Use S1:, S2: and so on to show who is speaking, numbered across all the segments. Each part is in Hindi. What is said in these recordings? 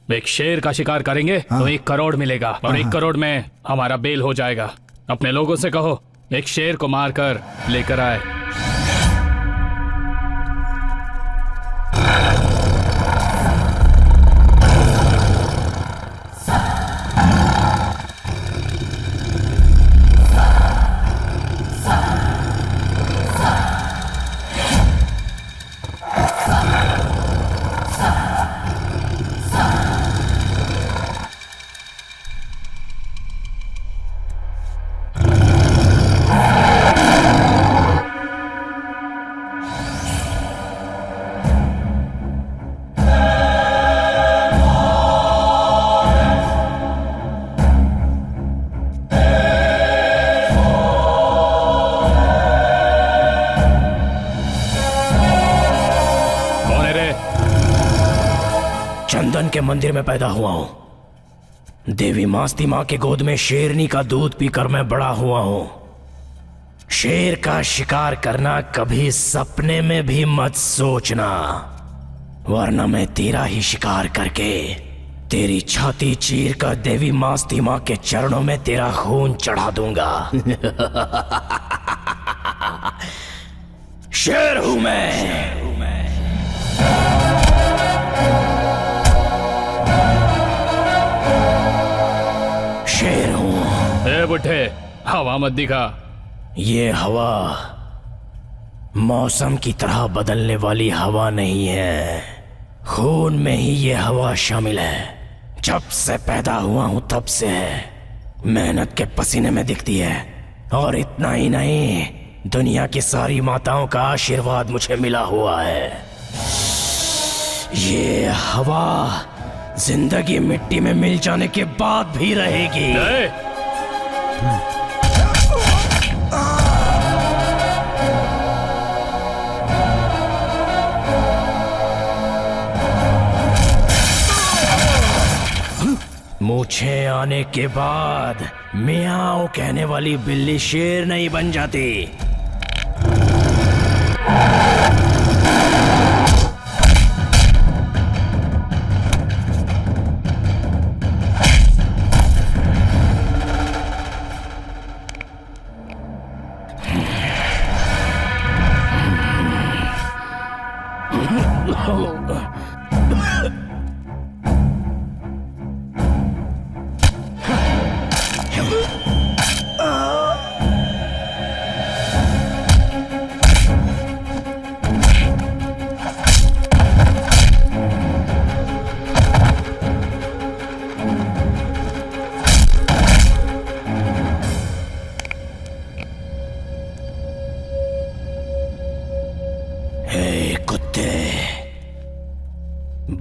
S1: एक शेर का शिकार करेंगे तो 1 करोड़ मिलेगा और 1 करोड़ में हमारा बेल हो जाएगा। अपने लोगों से कहो एक शेर को मारकर लेकर आए।
S2: के मंदिर में पैदा हुआ हूं। देवी मास्ती मां के गोद में शेरनी का दूध पीकर मैं बड़ा हुआ हूं। शेर का शिकार करना कभी सपने में भी मत सोचना, वरना मैं तेरा ही शिकार करके तेरी छाती चीर कर देवी मास्ती मां के चरणों में तेरा खून चढ़ा दूंगा। शेर हूं मैं। शेर हूं।
S1: ए बुड्ढे, हवा मत दिखा।
S2: ये हवा मौसम की तरह बदलने वाली हवा नहीं है, खून में ही ये हवा शामिल है। जब से पैदा हुआ हूं तब से है, मेहनत के पसीने में दिखती है। और इतना ही नहीं, दुनिया की सारी माताओं का आशीर्वाद मुझे मिला हुआ है। ये हवा जिंदगी मिट्टी में मिल जाने के बाद भी रहेगी। मूछें आने के बाद मियाओ कहने वाली बिल्ली शेर नहीं बन जाती।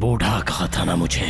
S2: बूढ़ा कहा था ना मुझे।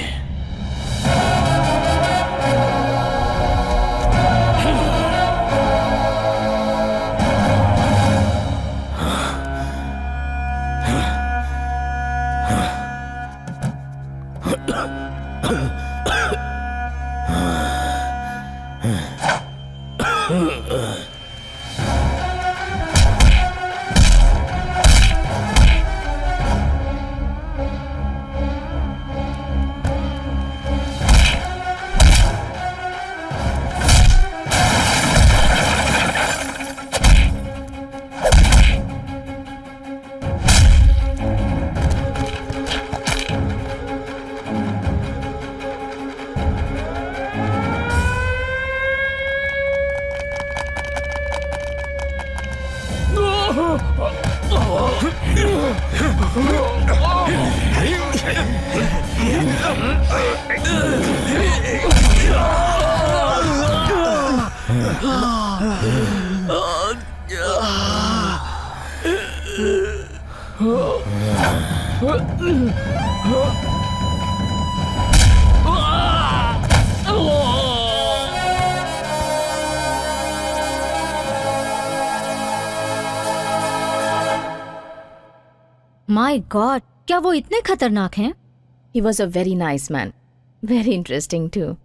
S3: माय गॉड, क्या वो इतने खतरनाक हैं?
S4: He was a very nice man. Very interesting too.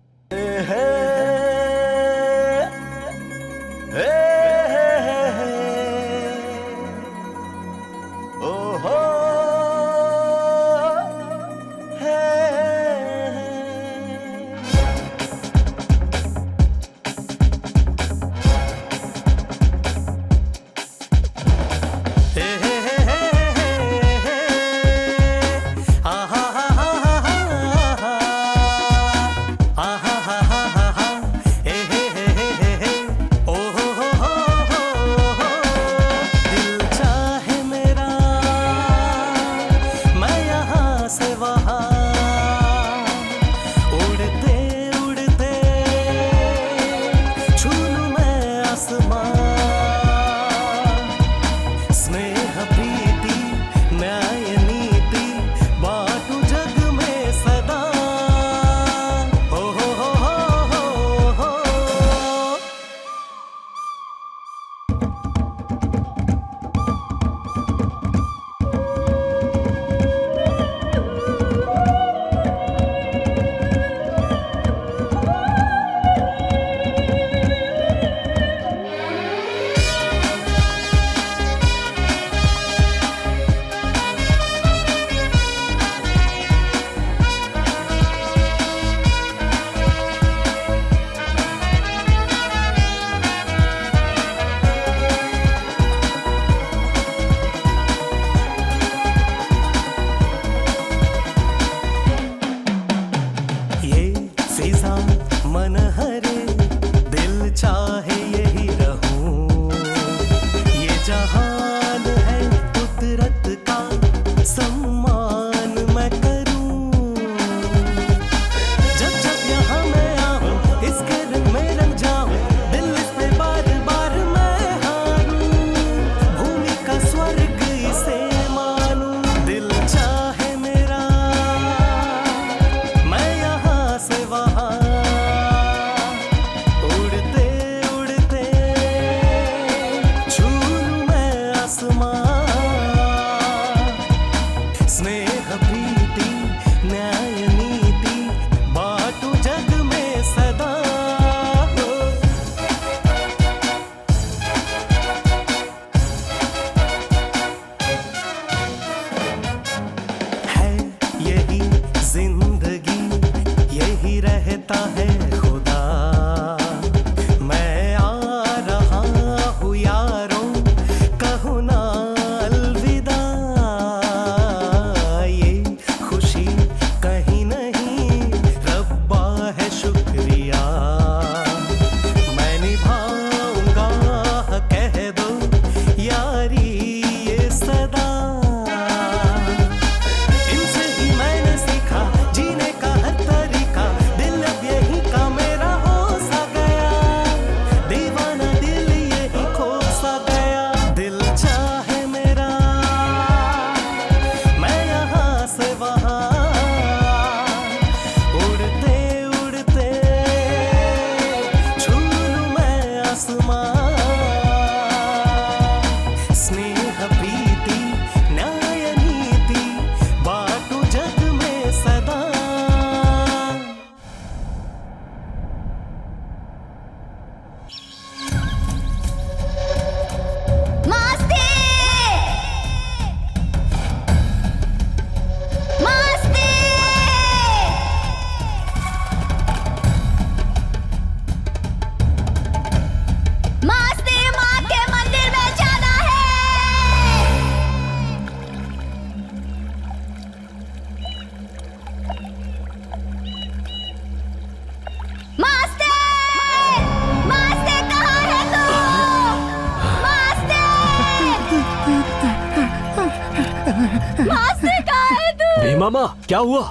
S5: मामा क्या हुआ?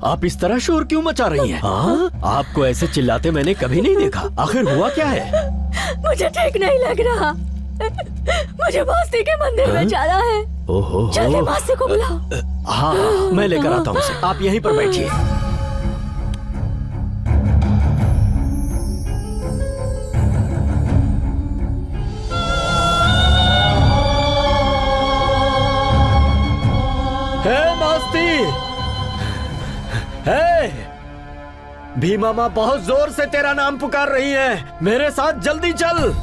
S5: आप इस तरह शोर क्यों मचा रही हैं? हाँ, आपको ऐसे चिल्लाते मैंने कभी नहीं देखा। आखिर हुआ क्या है?
S3: मुझे ठीक नहीं लग रहा। मुझे मास्ती के मंदिर में जाना है।
S5: ओहो,
S3: जल्दी मास्ती को बुलाओ।
S5: हाँ हाँ, मैं लेकर आता हूँ उसे। आप यहीं पर बैठिए। हे मास्ती, हे, भीमा माँ बहुत जोर से तेरा नाम पुकार रही है। मेरे साथ जल्दी चल।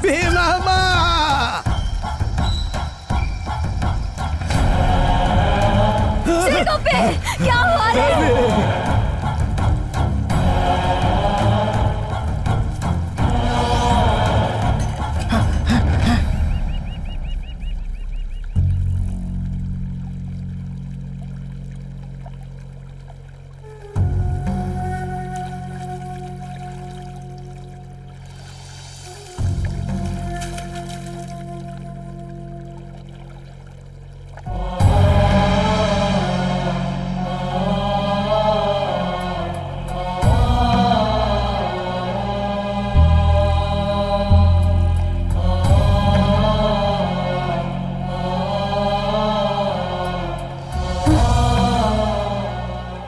S6: भीमा माँ,
S3: क्या हुआ रे?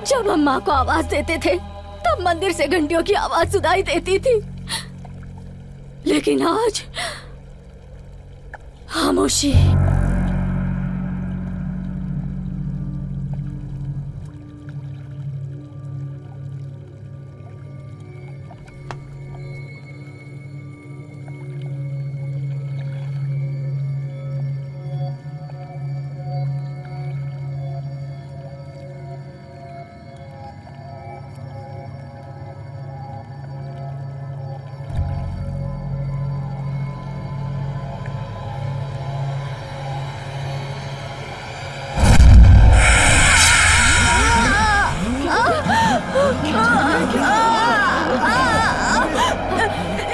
S3: जब हम माँ को आवाज देते थे तब मंदिर से घंटियों की आवाज सुनाई देती थी, लेकिन आज खामोशी।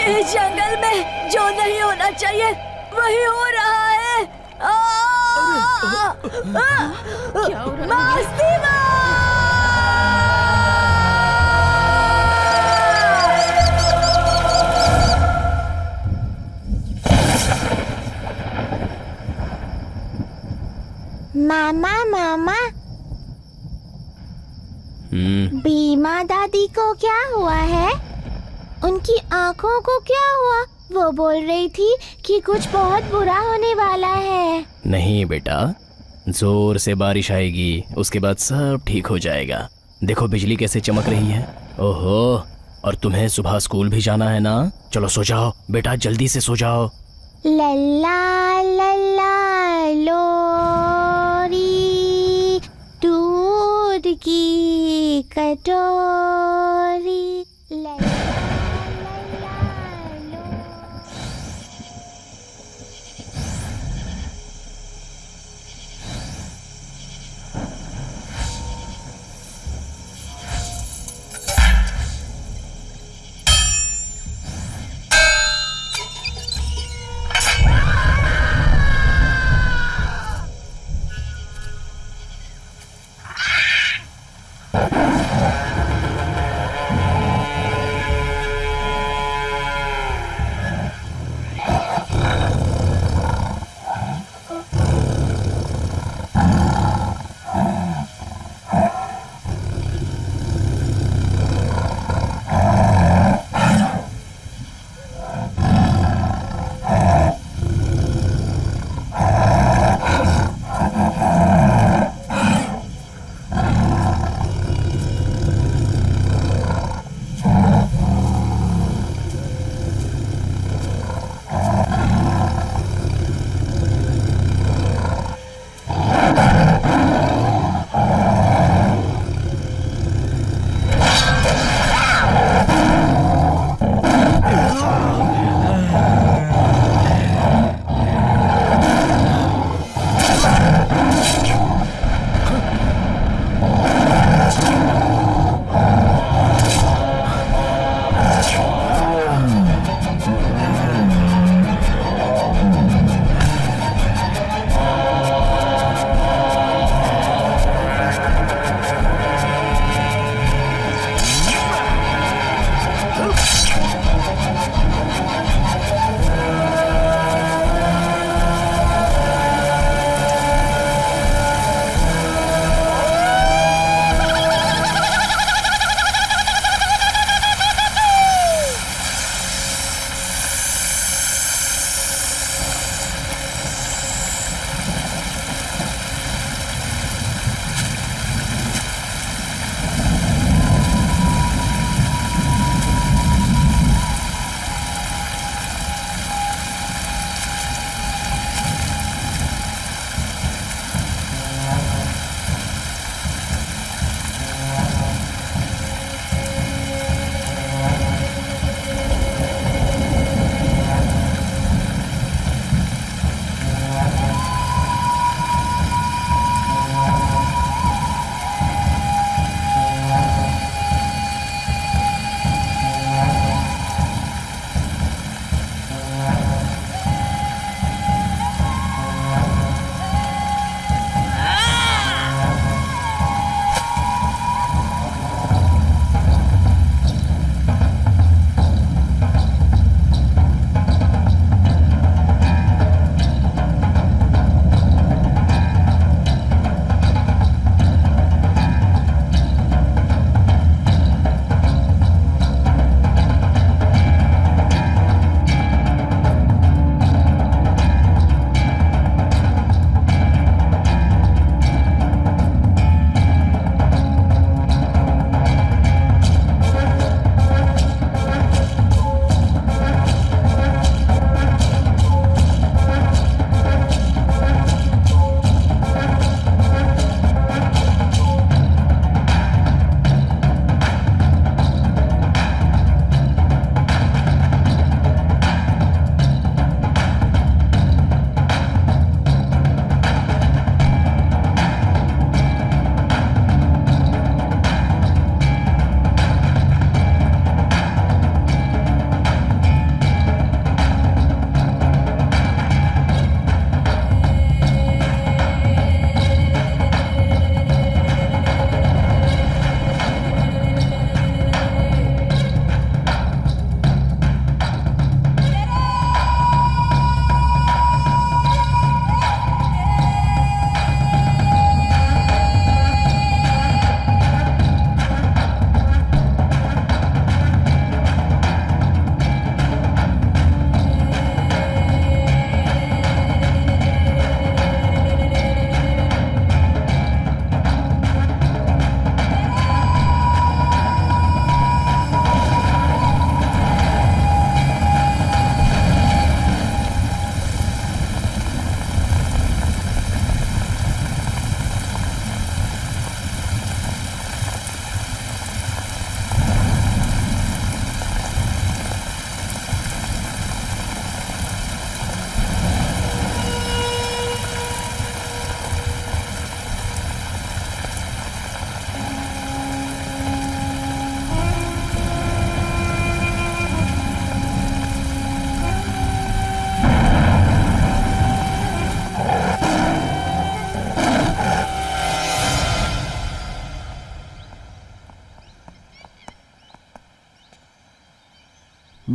S3: इस जंगल में जो नहीं होना चाहिए वही हो रहा है।
S4: क्या हो रहा है?
S3: मास्ती माँ!
S7: मामा मामा, बीमा दादी को क्या हुआ है? उनकी आंखों को क्या हुआ? वो बोल रही थी कि कुछ बहुत बुरा होने वाला है।
S2: नहीं बेटा, जोर से बारिश आएगी, उसके बाद सब ठीक हो जाएगा। देखो बिजली कैसे चमक रही है। ओहो, और तुम्हें सुबह स्कूल भी जाना है ना? चलो सो जाओ बेटा, जल्दी से सो जाओ।
S7: लल्ला लल्ला लोरी, दूध की कटोरी। लल्ला लल्ला लोरी।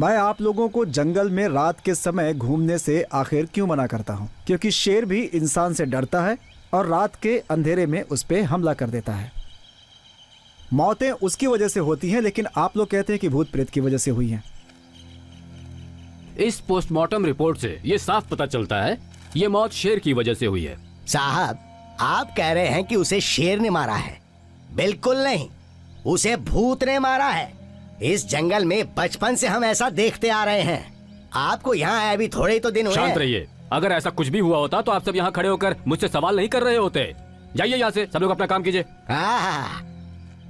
S6: मैं आप लोगों को जंगल में रात के समय घूमने से आखिर क्यों मना करता हूँ? क्योंकि शेर भी इंसान से डरता है और रात के अंधेरे में उस पर हमला कर देता है। मौतें उसकी वजह से होती हैं, लेकिन आप लोग कहते हैं कि भूत प्रेत की वजह से हुई हैं।
S5: इस पोस्टमार्टम रिपोर्ट से ये साफ पता चलता है ये मौत शेर की वजह से हुई है।
S8: साहब, आप कह रहे हैं कि उसे शेर ने मारा है? बिल्कुल नहीं, उसे भूत ने मारा है। इस जंगल में बचपन से हम ऐसा देखते आ रहे हैं। आपको यहाँ आए अभी थोड़े ही तो दिन हुए।
S5: शांत रहिए। अगर ऐसा कुछ भी हुआ होता तो आप सब यहाँ खड़े होकर मुझसे सवाल नहीं कर रहे होते। जाइए यहाँ से, सब लोग अपना काम कीजिए।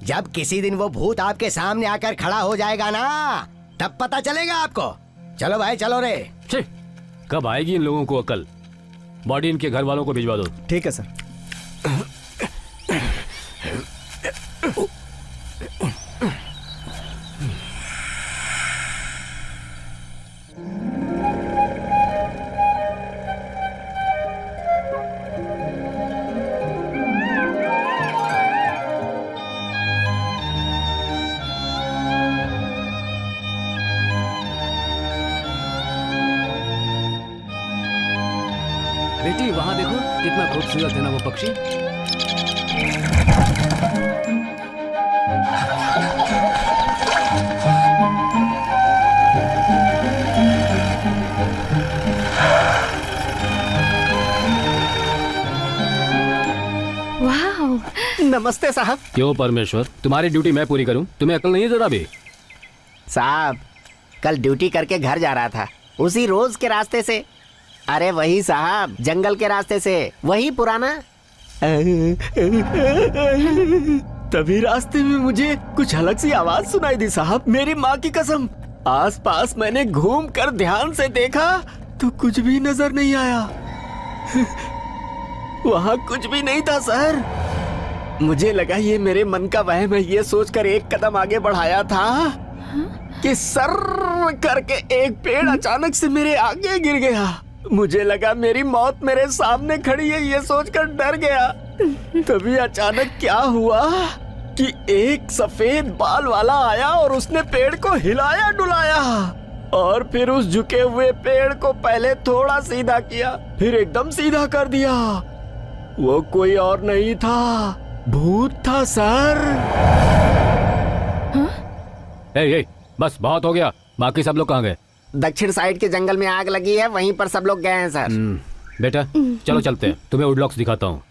S8: जब किसी दिन वो भूत आपके सामने आकर खड़ा हो जाएगा ना, तब पता चलेगा आपको। चलो भाई, चलो रे।
S5: कब आएगी इन लोगों को अकल? बॉडी इनके घर वालों को भिजवा दो।
S6: ठीक है सर।
S5: बेटी वहां देखो, कितना खूबसूरत है ना वो पक्षी।
S3: वाह।
S8: नमस्ते साहब।
S5: क्यों परमेश्वर, तुम्हारी ड्यूटी मैं पूरी करूं? तुम्हें अकल नहीं है जरा भी?
S8: साहब, कल ड्यूटी करके घर जा रहा था, उसी रोज के रास्ते से। अरे वही साहब, जंगल के रास्ते से, वही पुराना।
S5: तभी रास्ते में मुझे कुछ अलग सी आवाज सुनाई दी साहब। मेरी माँ की कसम, आसपास मैंने घूम कर ध्यान से देखा तो कुछ भी नजर नहीं आया। वहाँ कुछ भी नहीं था सर। मुझे लगा ये मेरे मन का वहम है। ये सोचकर एक कदम आगे बढ़ाया था कि सर करके एक पेड़ अचानक से मेरे आगे गिर गया। मुझे लगा मेरी मौत मेरे सामने खड़ी है, ये सोचकर डर गया। तभी अचानक क्या हुआ कि एक सफेद बाल वाला आया और उसने पेड़ को हिलाया डुलाया और फिर उस झुके हुए पेड़ को पहले थोड़ा सीधा किया, फिर एकदम सीधा कर दिया। वो कोई और नहीं था, भूत था सर। ए, बस बहुत हो गया। बाकी सब लोग कहाँ गए?
S8: दक्षिण साइड के जंगल में आग लगी है, वहीं पर सब लोग गए हैं सर।
S5: बेटा चलो चलते हैं, तुम्हें वुडलॉक्स दिखाता हूँ।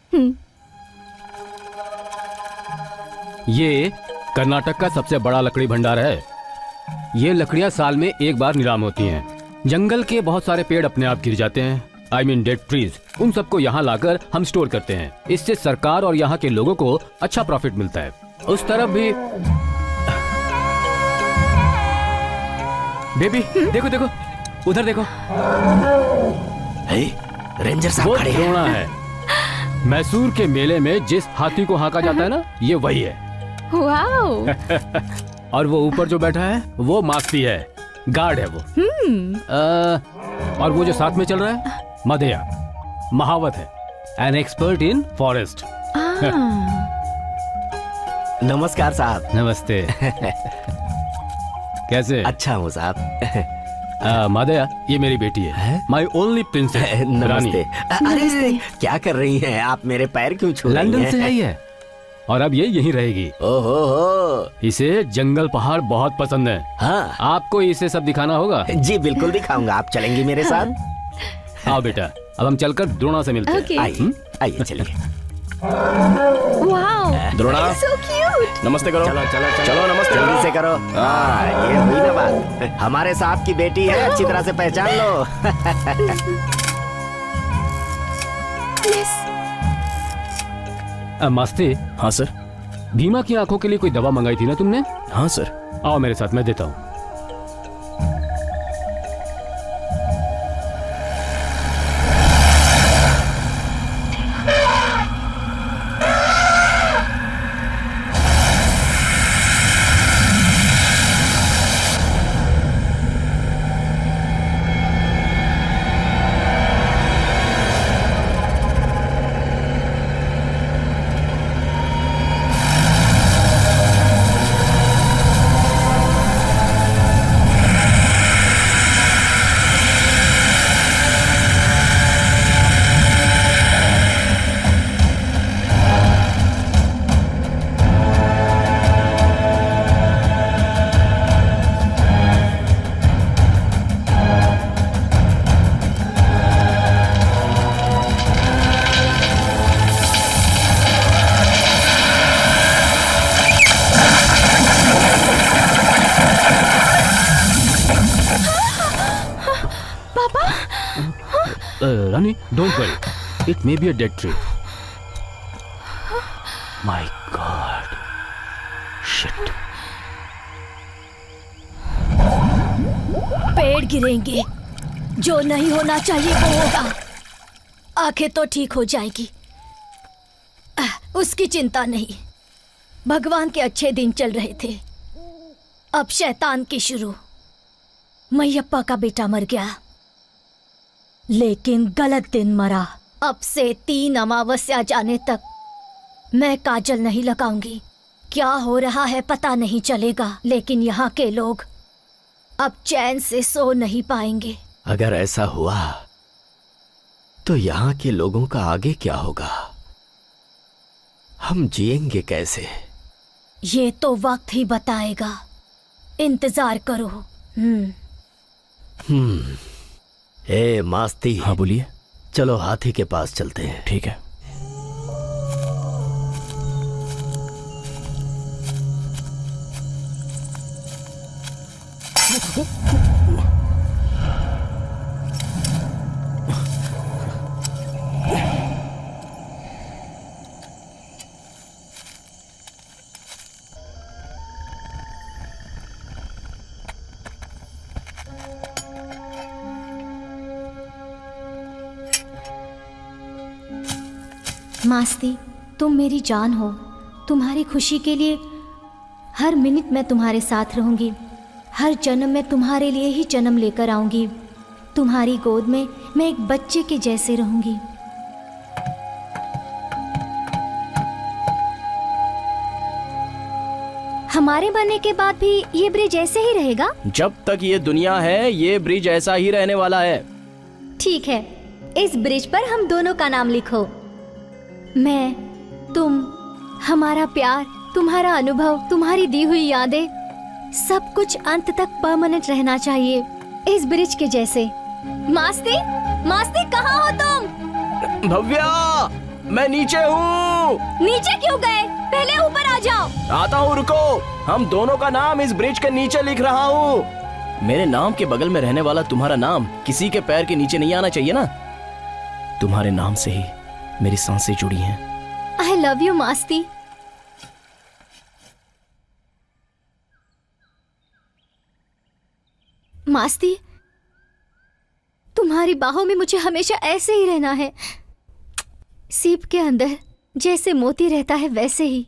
S5: ये कर्नाटक का सबसे बड़ा लकड़ी भंडार है। ये लकड़ियां साल में एक बार नीलाम होती हैं। जंगल के बहुत सारे पेड़ अपने आप गिर जाते हैं, आई मीन डेड ट्रीज। उन सबको यहाँ लाकर हम स्टोर करते हैं। इससे सरकार और यहाँ के लोगों को अच्छा प्रॉफिट मिलता है। उस तरफ भी बेबी देखो देखो, उधर देखो।
S8: रेंजर साहब
S5: वो
S8: खड़े हैं।
S5: द्रोणा है। मैसूर के मेले में जिस हाथी को हाँका जाता है ना, ये वही है।
S3: वाओ।
S5: और वो ऊपर जो बैठा है वो मास्ती है, गार्ड है वो। और वो जो साथ में चल रहा है मधेया, महावत है, एन एक्सपर्ट इन फॉरेस्ट।
S8: नमस्कार साहब।
S5: नमस्ते। कैसे?
S8: अच्छा हूँ साहब।
S5: मादया, ये मेरी बेटी है, माई ओनली प्रिंसेस
S8: नमस्ते। अरे क्या कर रही हैं आप? मेरे पैर क्यों छू रही हैं?
S5: लंदन से आई है और अब ये यहीं रहेगी।
S8: ओहो,
S5: इसे जंगल पहाड़ बहुत पसंद है।
S8: हाँ,
S5: आपको इसे सब दिखाना होगा।
S8: जी बिल्कुल दिखाऊंगा। आप चलेंगी मेरे साथ?
S5: आओ बेटा, अब हम चलकर द्रोणा से मिलते हैं।
S8: आइए आइए, चलिए।
S3: Wow,
S5: Drona,
S3: so cute.
S5: नमस्ते करो।
S8: चलो चलो चलो, नमस्ते। जल्दी से करो। हाँ, ये हुई ना बात। हमारे साहब की बेटी है, अच्छी तरह से पहचान लो।
S5: मस्ती।
S2: हाँ सर।
S5: भीमा की आंखों के लिए कोई दवा मंगाई थी ना तुमने?
S2: हाँ सर।
S5: आओ मेरे साथ, मैं देता हूँ।
S9: Rani, don't worry, it may be a dead tree. My god, shit.
S3: पेड़ गिरेंगे, जो नहीं होना चाहिए वो होगा। आंखें तो ठीक हो जाएगी, उसकी चिंता नहीं। भगवान के अच्छे दिन चल रहे थे, अब शैतान की शुरू। मैयप्पा का बेटा मर गया, लेकिन गलत दिन मरा। अब से 3 अमावस्या जाने तक मैं काजल नहीं लगाऊंगी। क्या हो रहा है पता नहीं चलेगा, लेकिन यहाँ के लोग अब चैन से सो नहीं पाएंगे।
S5: अगर ऐसा हुआ तो यहाँ के लोगों का आगे क्या होगा? हम जिएंगे कैसे?
S3: ये तो वक्त ही बताएगा, इंतजार करो।
S5: ए मास्ती।
S2: हाँ बोलिए।
S5: चलो हाथी के पास चलते हैं।
S2: ठीक है।
S3: मास्ती, तुम मेरी जान हो। तुम्हारी खुशी के लिए हर मिनट मैं तुम्हारे साथ रहूंगी। हर जन्म में तुम्हारे लिए ही जन्म लेकर आऊंगी। तुम्हारी गोद में मैं एक बच्चे के जैसे रहूंगी। हमारे बनने के बाद भी ये ब्रिज ऐसे ही रहेगा?
S2: जब तक ये दुनिया है ये ब्रिज ऐसा ही रहने वाला है।
S3: ठीक है, इस ब्रिज पर हम दोनों का नाम लिखो। मैं, तुम, हमारा प्यार, तुम्हारा अनुभव, तुम्हारी दी हुई यादें, सब कुछ अंत तक परमानेंट रहना चाहिए, इस ब्रिज के जैसे। मास्ती, मास्ती कहाँ हो तुम?
S2: भव्या, मैं नीचे हूँ।
S3: नीचे क्यों गए? पहले ऊपर आ जाओ।
S2: आता हूँ, रुको। हम दोनों का नाम इस ब्रिज के नीचे लिख रहा हूँ। मेरे नाम के बगल में रहने वाला तुम्हारा नाम किसी के पैर के नीचे नहीं आना चाहिए ना। तुम्हारे नाम से ही मेरी सांसें जुड़ी हैं।
S3: I love you Masti. Masti, तुम्हारी बाहों में मुझे हमेशा ऐसे ही रहना है। सीप के अंदर जैसे मोती रहता है वैसे ही।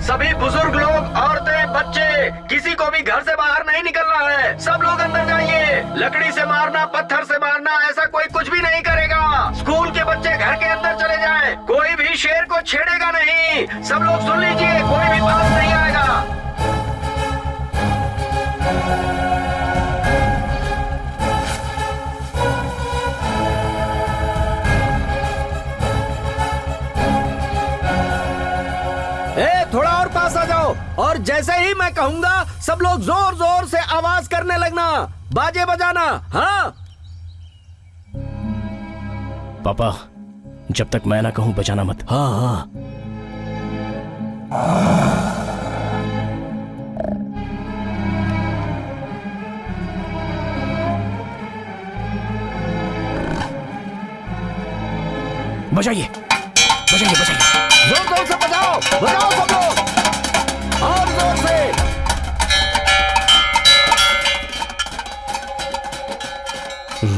S2: सभी बुजुर्ग लोग, औरतें, बच्चे, किसी को भी घर से बाहर नहीं निकलना है। सब लोग अंदर जाइए। लकड़ी से मारना, पत्थर से मारना, ऐसा कोई कुछ भी नहीं करेगा। स्कूल के बच्चे घर के अंदर चले जाएं। कोई भी शेर को छेड़ेगा नहीं।
S8: नहीं, सब लोग सुन लीजिए, कोई भी पास नहीं आएगा।
S5: थोड़ा और पास आ जाओ, और जैसे ही मैं कहूंगा सब लोग जोर जोर से आवाज करने लगना, बाजे बजाना। हाँ
S2: पापा, जब तक मैं ना कहूं बजाना मत।
S5: हाँ हाँ।
S2: बजाइए बजाइए बजाइए,
S5: जोर जोर से बजाओ, बजाओ सब लोग, और जोर से।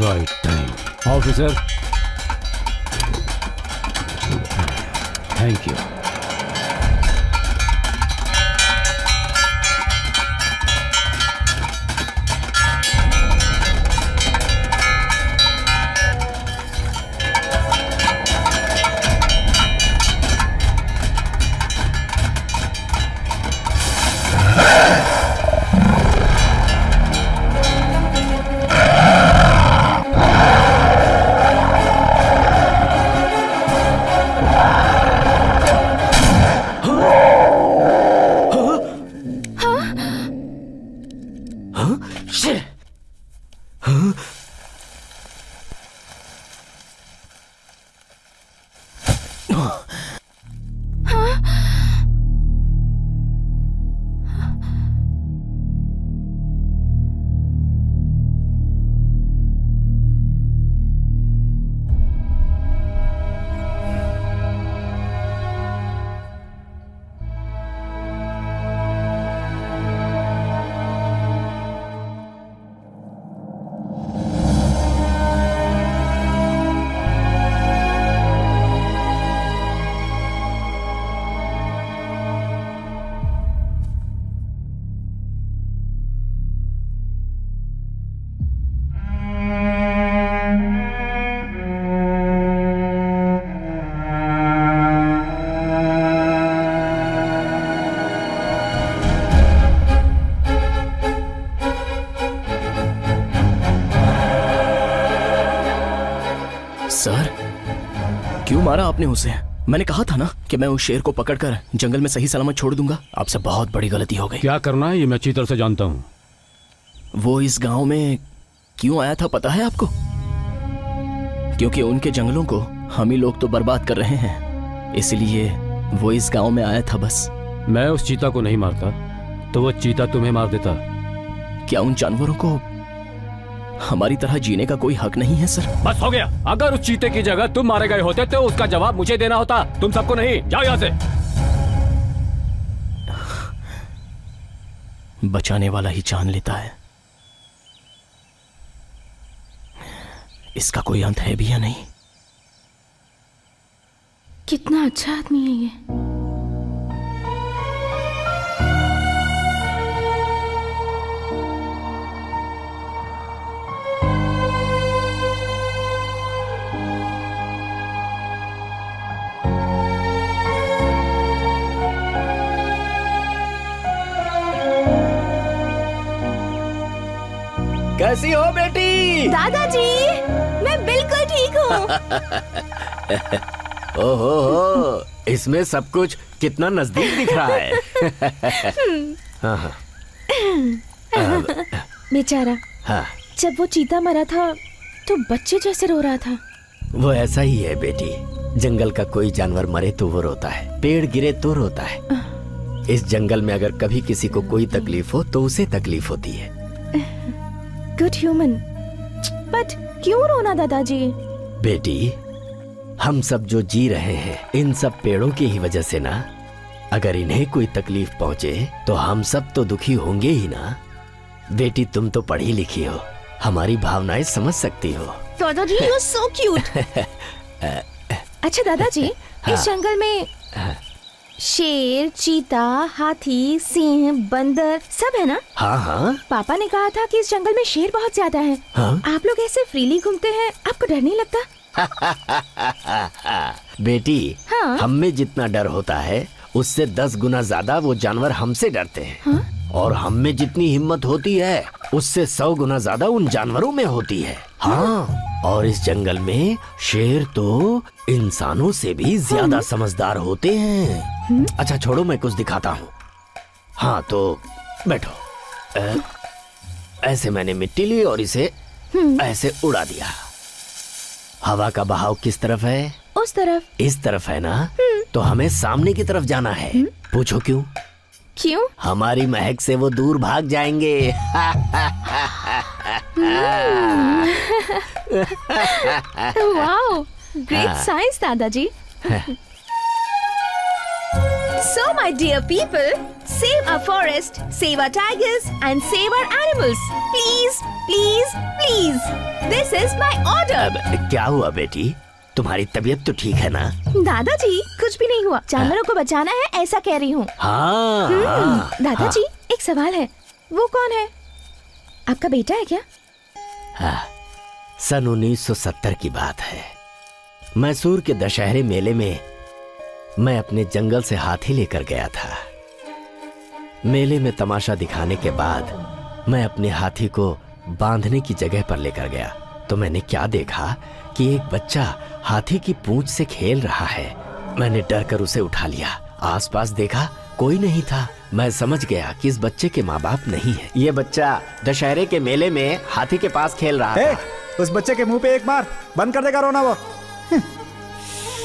S9: Right time officer, thank you.
S2: Sir, क्यों मारा आपने उसे? मैंने कहा था ना कि मैं उस शेर को पकड़कर जंगल में सही सलामत छोड़ दूंगा। आपसे बहुत बड़ी गलती हो गई।
S9: क्या करना है ये मैं अच्छी तरह से जानता हूँ।
S2: वो इस गांव में क्यों आया था पता है आपको? क्योंकि उनके जंगलों को हम ही लोग तो बर्बाद कर रहे हैं, इसलिए वो इस गांव में आया था बस।
S9: मैं उस चीता को नहीं मारता तो वो चीता तुम्हें मार देता।
S2: क्या उन जानवरों को हमारी तरह जीने का कोई हक नहीं है सर?
S9: बस हो गया। अगर उस चीते की जगह तुम मारे गए होते तो उसका जवाब मुझे देना होता, तुम सबको नहीं। जाओ यहाँ से।
S2: बचाने वाला ही जान लेता है, इसका कोई अंत है भी या नहीं?
S4: कितना अच्छा आदमी है ये।
S5: कैसी हो बेटी?
S7: दादाजी, मैं बिल्कुल ठीक हूँ।
S5: ओहो, इसमें सब कुछ कितना नजदीक दिख रहा है। हाँ,
S4: बेचारा,
S5: हाँ।
S4: जब वो चीता मरा था तो बच्चे जैसे रो रहा था।
S5: वो ऐसा ही है बेटी, जंगल का कोई जानवर मरे तो वो रोता है, पेड़ गिरे तो रोता है। इस जंगल में अगर कभी किसी को कोई तकलीफ हो तो उसे तकलीफ होती है।
S4: गुड ह्यूमन, बट क्यों रोना दादाजी?
S5: बेटी, हम सब जो जी रहे हैं इन सब पेड़ों की ही वजह से ना। अगर इन्हें कोई तकलीफ पहुंचे तो हम सब तो दुखी होंगे ही ना। बेटी, तुम तो पढ़ी लिखी हो, हमारी भावनाएं समझ सकती हो।
S4: दादाजी, यू आर सो क्यूट। अच्छा दादाजी, इस जंगल में शेर, चीता, हाथी, सिंह, बंदर सब है ना?
S5: हाँ हाँ।
S4: पापा ने कहा था कि इस जंगल में शेर बहुत ज्यादा है।
S5: हाँ?
S4: आप लोग ऐसे फ्रीली घूमते हैं, आपको डर नहीं लगता?
S5: बेटी,
S4: हाँ?
S5: हम में जितना डर होता है उससे 10 गुना ज्यादा वो जानवर हमसे डरते हैं।
S4: हाँ?
S5: और हम में जितनी हिम्मत होती है उससे 100 गुना ज्यादा उन जानवरों में होती है। हाँ, और इस जंगल में शेर तो इंसानों से भी ज्यादा समझदार होते हैं। अच्छा छोड़ो, मैं कुछ दिखाता हूँ। हाँ तो बैठो। ऐसे मैंने मिट्टी ली और इसे ऐसे उड़ा दिया। हवा का बहाव किस तरफ है?
S4: उस तरफ।
S5: इस तरफ है ना? तो हमें सामने की तरफ जाना है। पूछो क्यों?
S4: क्यों?
S5: हमारी महक से वो दूर भाग जाएंगे।
S4: वाओ, ग्रेट साइंस दादाजी। So my dear people, save our forest, save our tigers and save our animals. Please, please, please. This is my order.
S5: अब क्या हुआ बेटी? तुम्हारी तबीयत तो ठीक है ना?
S4: दादाजी कुछ भी नहीं हुआ, जानवरों को बचाना है ऐसा कह रही हूँ।
S5: हाँ,
S4: दादाजी एक सवाल है, वो कौन है? आपका बेटा है क्या?
S5: हाँ, सन 1970 की बात है। मैसूर के दशहरे मेले में मैं अपने जंगल से हाथी लेकर गया था। मेले में तमाशा दिखाने के बाद मैं अपने हाथी को बांधने की जगह पर लेकर गया तो मैंने क्या देखा कि एक बच्चा हाथी की पूंछ से खेल रहा है। मैंने डर कर उसे उठा लिया। आसपास देखा, कोई नहीं था। मैं समझ गया कि इस बच्चे के माँ बाप नहीं है। ये बच्चा दशहरे के मेले में हाथी के पास खेल रहा था।
S6: उस बच्चे के मुंह पे एक मार, बंद कर देगा रोना वो।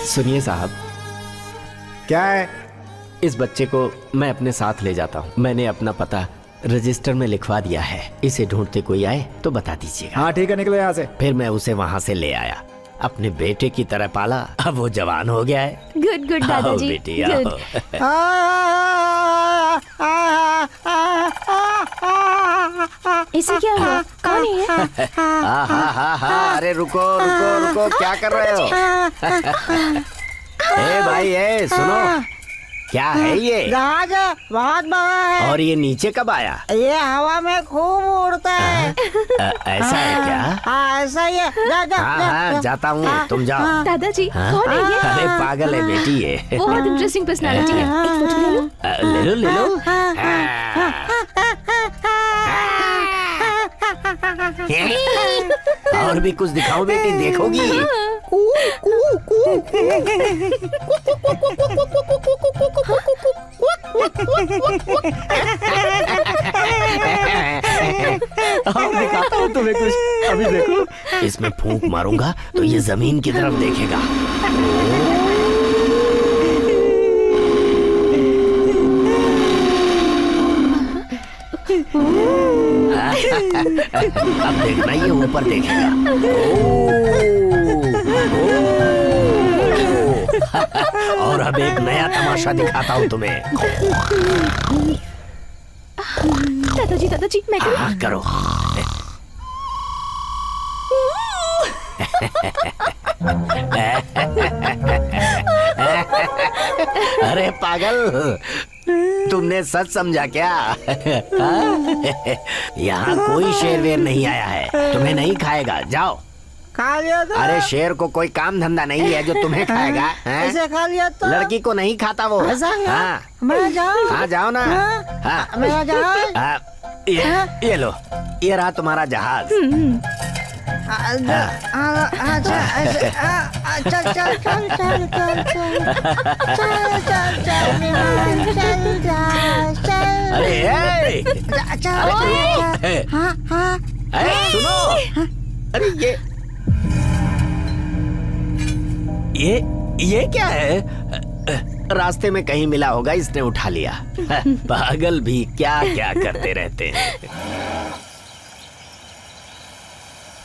S5: सुनिए साहब।
S6: क्या है?
S5: इस बच्चे को मैं अपने साथ ले जाता हूँ। मैंने अपना पता रजिस्टर में लिखवा दिया है। इसे ढूंढते कोई आए तो बता दीजिएगा।
S6: हाँ ठीक है, निकलो यहाँ से।
S5: फिर मैं उसे वहाँ से ले आया, अपने बेटे की तरह पाला। अब वो जवान हो गया है।
S4: गुड गुड दादाजी।
S5: आओ बेटी आओ।
S4: इसे क्या हुआ? कौन है ये?
S5: हाँ, अरे रुको रुको रुको, क्या कर रहे हो? ए भाई, ए सुनो, क्या है ये?
S10: जहाज है, बहुत बड़ा है।
S5: और ये नीचे कब आया?
S10: ये हवा में खूब उड़ता है।
S5: ऐसा है क्या?
S10: हाँ ऐसा ही है। जा, जा,
S5: हाँ, जाता हूँ, तुम जाओ।
S4: दादाजी कौन है ये?
S5: अरे पागल है बेटी ये।
S4: बहुत इंटरेस्टिंग पर्सनालिटी है। एक फोटो ले लो।
S5: ले लो। और भी कुछ दिखाओ बेटी, देखोगी? दिखाता हूँ तुम्हें कुछ, अभी देखो। इसमें फूंक मारूंगा तो ये जमीन की तरफ देखेगा। अब देखना, ये ऊपर देखेगा। और अब एक नया तमाशा दिखाता हूँ तुम्हें।
S4: दादाजी मैं करूँ?
S5: हाँ करो। अरे पागल, तुमने सच समझा क्या? यहाँ कोई शेर वेर नहीं आया है, तुम्हें नहीं खाएगा। जाओ।
S10: खा लिया तो?
S5: अरे शेर को कोई काम धंधा नहीं है जो तुम्हें खाएगा।
S10: ऐसे खा लिया तो?
S5: लड़की को नहीं खाता वो।
S10: हाँ, मैं जाऊँ?
S5: हाँ जाओ ना। हाँ
S10: मेरा जहाज।
S5: ये लो, ये रहा तुम्हारा जहाज।
S10: चल चल चल चल चल चल।
S5: अरे सुनो, अरे ये क्या है? रास्ते में कहीं मिला होगा, इसने उठा लिया। पागल भी क्या क्या करते रहते हैं।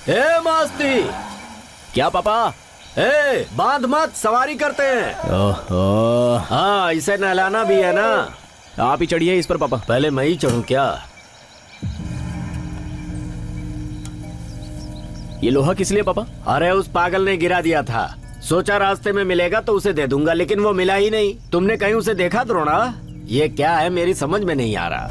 S5: ए मास्ती, क्या पापा? ए बांध मत, सवारी करते हैं। ओहो, हाँ इसे नहलाना भी है ना।
S9: आप ही चढ़िए इस पर पापा।
S5: पहले मैं ही चढ़ूं क्या?
S9: ये लोहा किस लिए पापा?
S5: अरे उस पागल ने गिरा दिया था, सोचा रास्ते में मिलेगा तो उसे दे दूंगा, लेकिन वो मिला ही नहीं। तुमने कहीं उसे देखा द्रोणा? ये क्या है, मेरी समझ में नहीं आ रहा।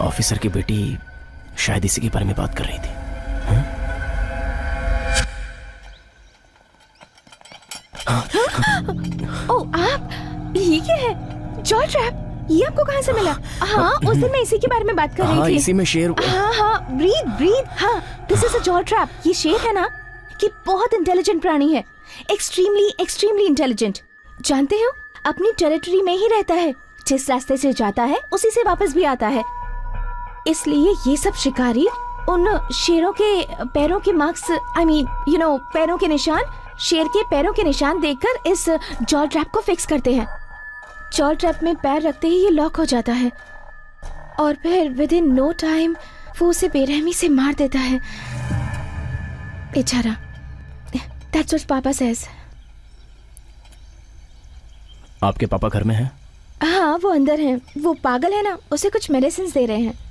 S2: ऑफिसर की बेटी शायद इसी के बारे में बात कर रही थी।
S4: ओ आप, ये क्या है? जॉय ट्रैप, ये आपको कहाँ से मिला? हाँ, उस दिन मैं इसी के बारे में बात कर रही थी।
S2: इसी में शेर।
S4: हाँ, ब्रीद। हाँ, this is a joy trap. ये शेर है ना, कि बहुत इंटेलिजेंट प्राणी है, एक्सट्रीमली इंटेलिजेंट। जानते हो, अपनी टेरिटरी में ही रहता है, जिस रास्ते से जाता है उसी से वापस भी आता है। इसलिए ये सब शिकारी उन शेरों के पैरों के मार्क्स, पैरों के निशान, शेर के पैरों के निशान देखकर इस जॉय ट्रैप को फिक्स करते हैं। जॉय ट्रैप में पैर रखते ही ये लॉक हो जाता है और फिर विद इन नो टाइम वो उसे बेरहमी से मार देता है। बेचारा। दैट्स व्हाट पापा सेज।
S2: आपके पापा घर में हैं?
S4: हाँ, वो अंदर हैं। वो पागल है ना, उसे कुछ मेडिसिन दे रहे हैं।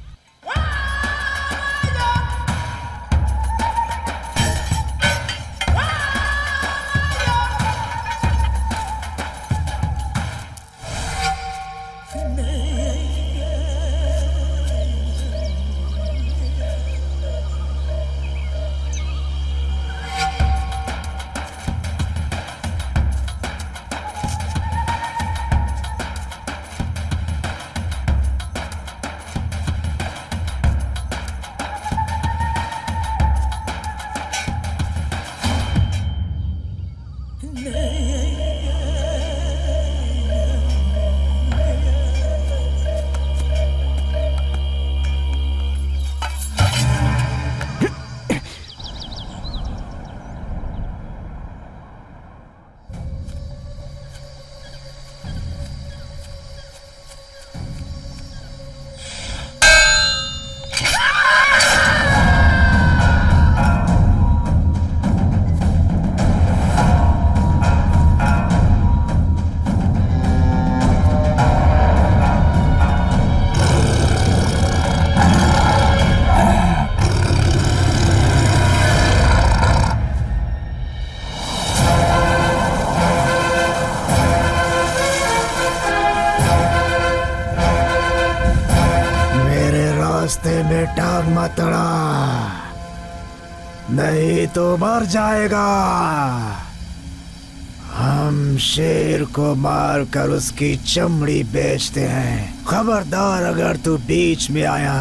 S6: टांग मत अड़ा, नहीं तो मर जाएगा। हम शेर को मारकर उसकी चमड़ी बेचते हैं। खबरदार अगर तू बीच में आया।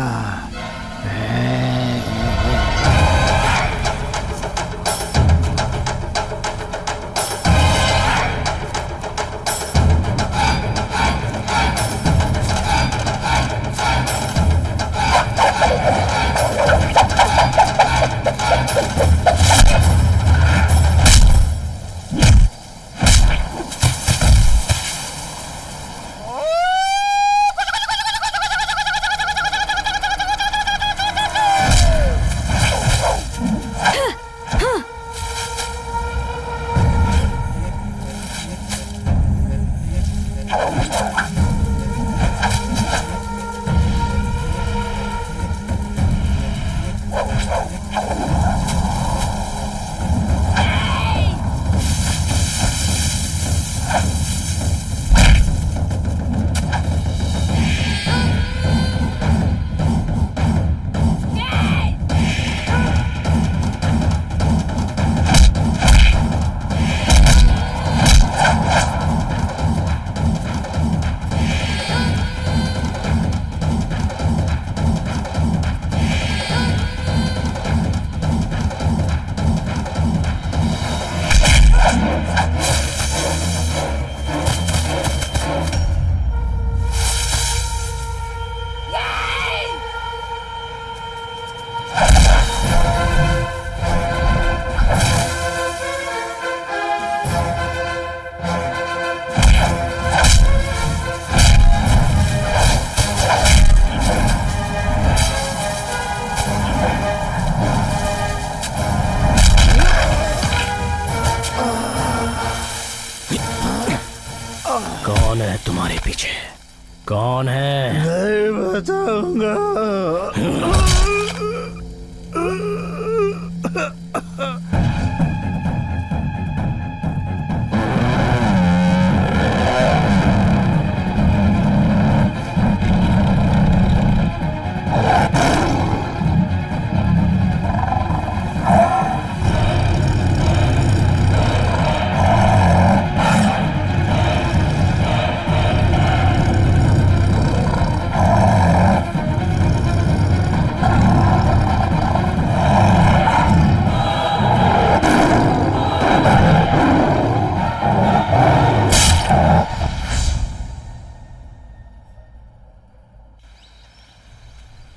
S2: कौन है तुम्हारे पीछे? कौन है?
S6: नहीं बताऊंगा।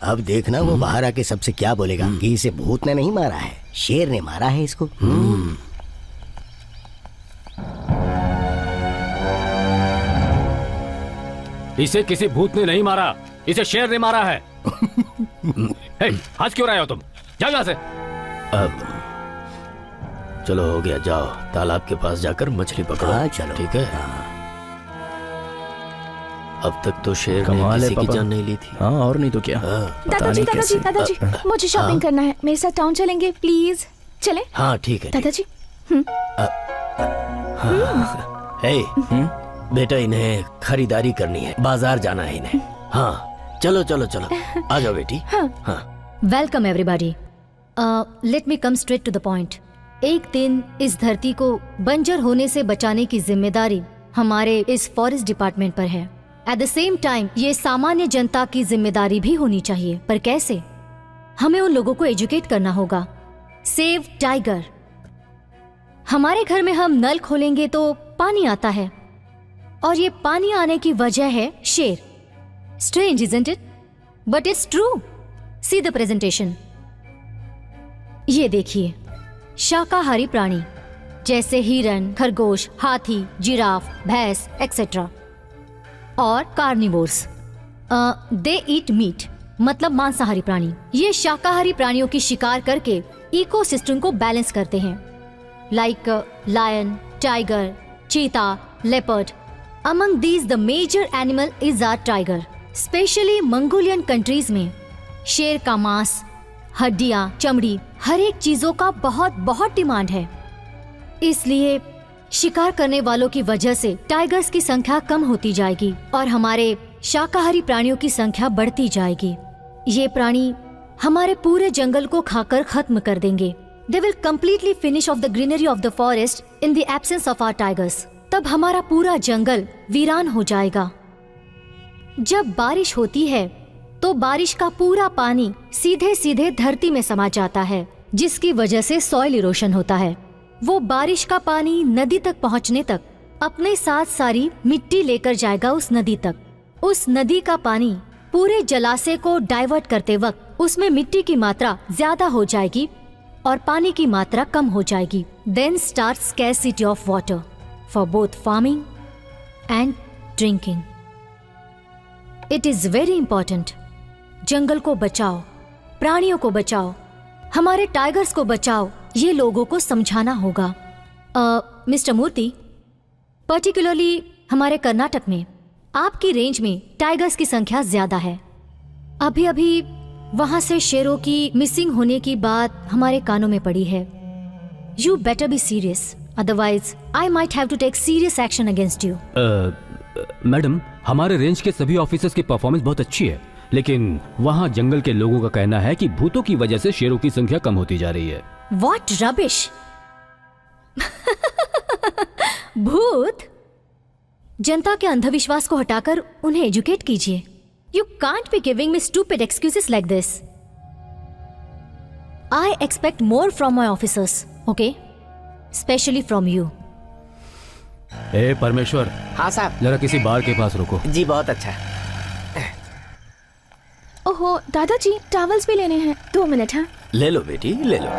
S8: अब देखना वो बाहर आके सबसे क्या बोलेगा कि इसे भूत ने नहीं मारा है, शेर ने मारा है इसको।
S9: इसे किसी भूत ने नहीं मारा, इसे शेर ने मारा है। हे, हंस क्यों रहे हो तुम? जाओ यहाँ से।
S2: अब चलो हो गया, जाओ तालाब के पास जाकर मछली पकड़ो।
S8: हाँ, चलो।
S2: ठीक है। अब तक तो शेर ने
S11: कमाल है
S2: किसी की
S11: पापा।
S2: जान नहीं ली थी।
S11: हाँ, और नहीं तो क्या।
S4: दादाजी दादाजी दादाजी, मुझे शॉपिंग करना है, मेरे साथ टाउन चलेंगे प्लीज? चले?
S2: हाँ ठीक है।
S4: दादाजी।
S2: हे, बेटा इन्हें खरीदारी करनी है, बाजार जाना है इन्हें। हाँ चलो चलो चलो, आ जाओ बेटी। हाँ।
S3: Welcome everybody. Let me come straight to the point. एक दिन इस धरती को बंजर होने से बचाने की जिम्मेदारी हमारे इस फॉरेस्ट डिपार्टमेंट पर है। एट द सेम टाइम ये सामान्य जनता की जिम्मेदारी भी होनी चाहिए। पर कैसे? हमें उन लोगों को एजुकेट करना होगा। Save tiger. हमारे घर में हम नल खोलेंगे तो पानी आता है, और ये पानी आने की वजह है शेर। Strange, isn't it? But it's true. See the presentation. ये देखिए, शाकाहारी प्राणी जैसे हिरन, खरगोश, हाथी, जिराफ, भैंस एक्सेट्रा, और कार्निवोर्स दे ईट मीट, मतलब मांसाहारी प्राणी। ये शाकाहारी प्राणियों की शिकार करके इकोसिस्टम को बैलेंस करते हैं, लाइक लायन, टाइगर, चीता, leopard. Among these, the major animal is our tiger. Specially Mongolian countries में शेर का मांस, हड्डियां, चमड़ी, हर एक चीजों का बहुत बहुत डिमांड है। इसलिए शिकार करने वालों की वजह से टाइगर्स की संख्या कम होती जाएगी और हमारे शाकाहारी प्राणियों की संख्या बढ़ती जाएगी। ये प्राणी हमारे पूरे जंगल को खाकर खत्म कर देंगे। They will completely finish off the greenery of the forest in the absence of our tigers. तब हमारा पूरा जंगल वीरान हो जाएगा। जब बारिश होती है तो बारिश का पूरा पानी सीधे सीधे धरती में समा जाता है, जिसकी वजह से सॉइल इरोशन होता है। वो बारिश का पानी नदी तक पहुंचने तक अपने साथ सारी मिट्टी लेकर जाएगा उस नदी तक। उस नदी का पानी पूरे जलाशय को डाइवर्ट करते वक्त उसमें मिट्टी की मात्रा ज्यादा हो जाएगी और पानी की मात्रा कम हो जाएगी। Then start scarcity of water for both farming and drinking. It is very important. जंगल को बचाओ, प्राणियों को बचाओ, हमारे टाइगर्स को बचाओ, ये लोगों को समझाना होगा। मिस्टर मूर्ति, पर्टिकुलरली हमारे कर्नाटक में आपकी रेंज में टाइगर्स की संख्या ज्यादा है। अभी अभी वहां से शेरों की मिसिंग होने की बात हमारे कानों में पड़ी है। You better be serious, otherwise I might have to take serious action against you.
S9: Madam, हमारे रेंज के सभी ऑफिसर्स की परफॉर्मेंस बहुत अच्छी है, लेकिन वहाँ जंगल के लोगों का कहना है कि भूतों की वजह से शेरों की संख्या कम होती जा रही है।
S3: What rubbish! भूत? जनता के अंधविश्वास को हटाकर उन्हें एजुकेट कीजिए। You can't be giving me stupid excuses like this. I expect more from my officers, okay? Especially from you.
S9: ए परमेश्वर,
S5: हाँ साहब।
S9: जरा किसी बार के पास रुको।
S5: जी बहुत अच्छा।
S4: ओहो दादाजी, टॉवल्स भी लेने हैं। 2 मिनट। हाँ,
S2: ले लो बेटी, ले लो।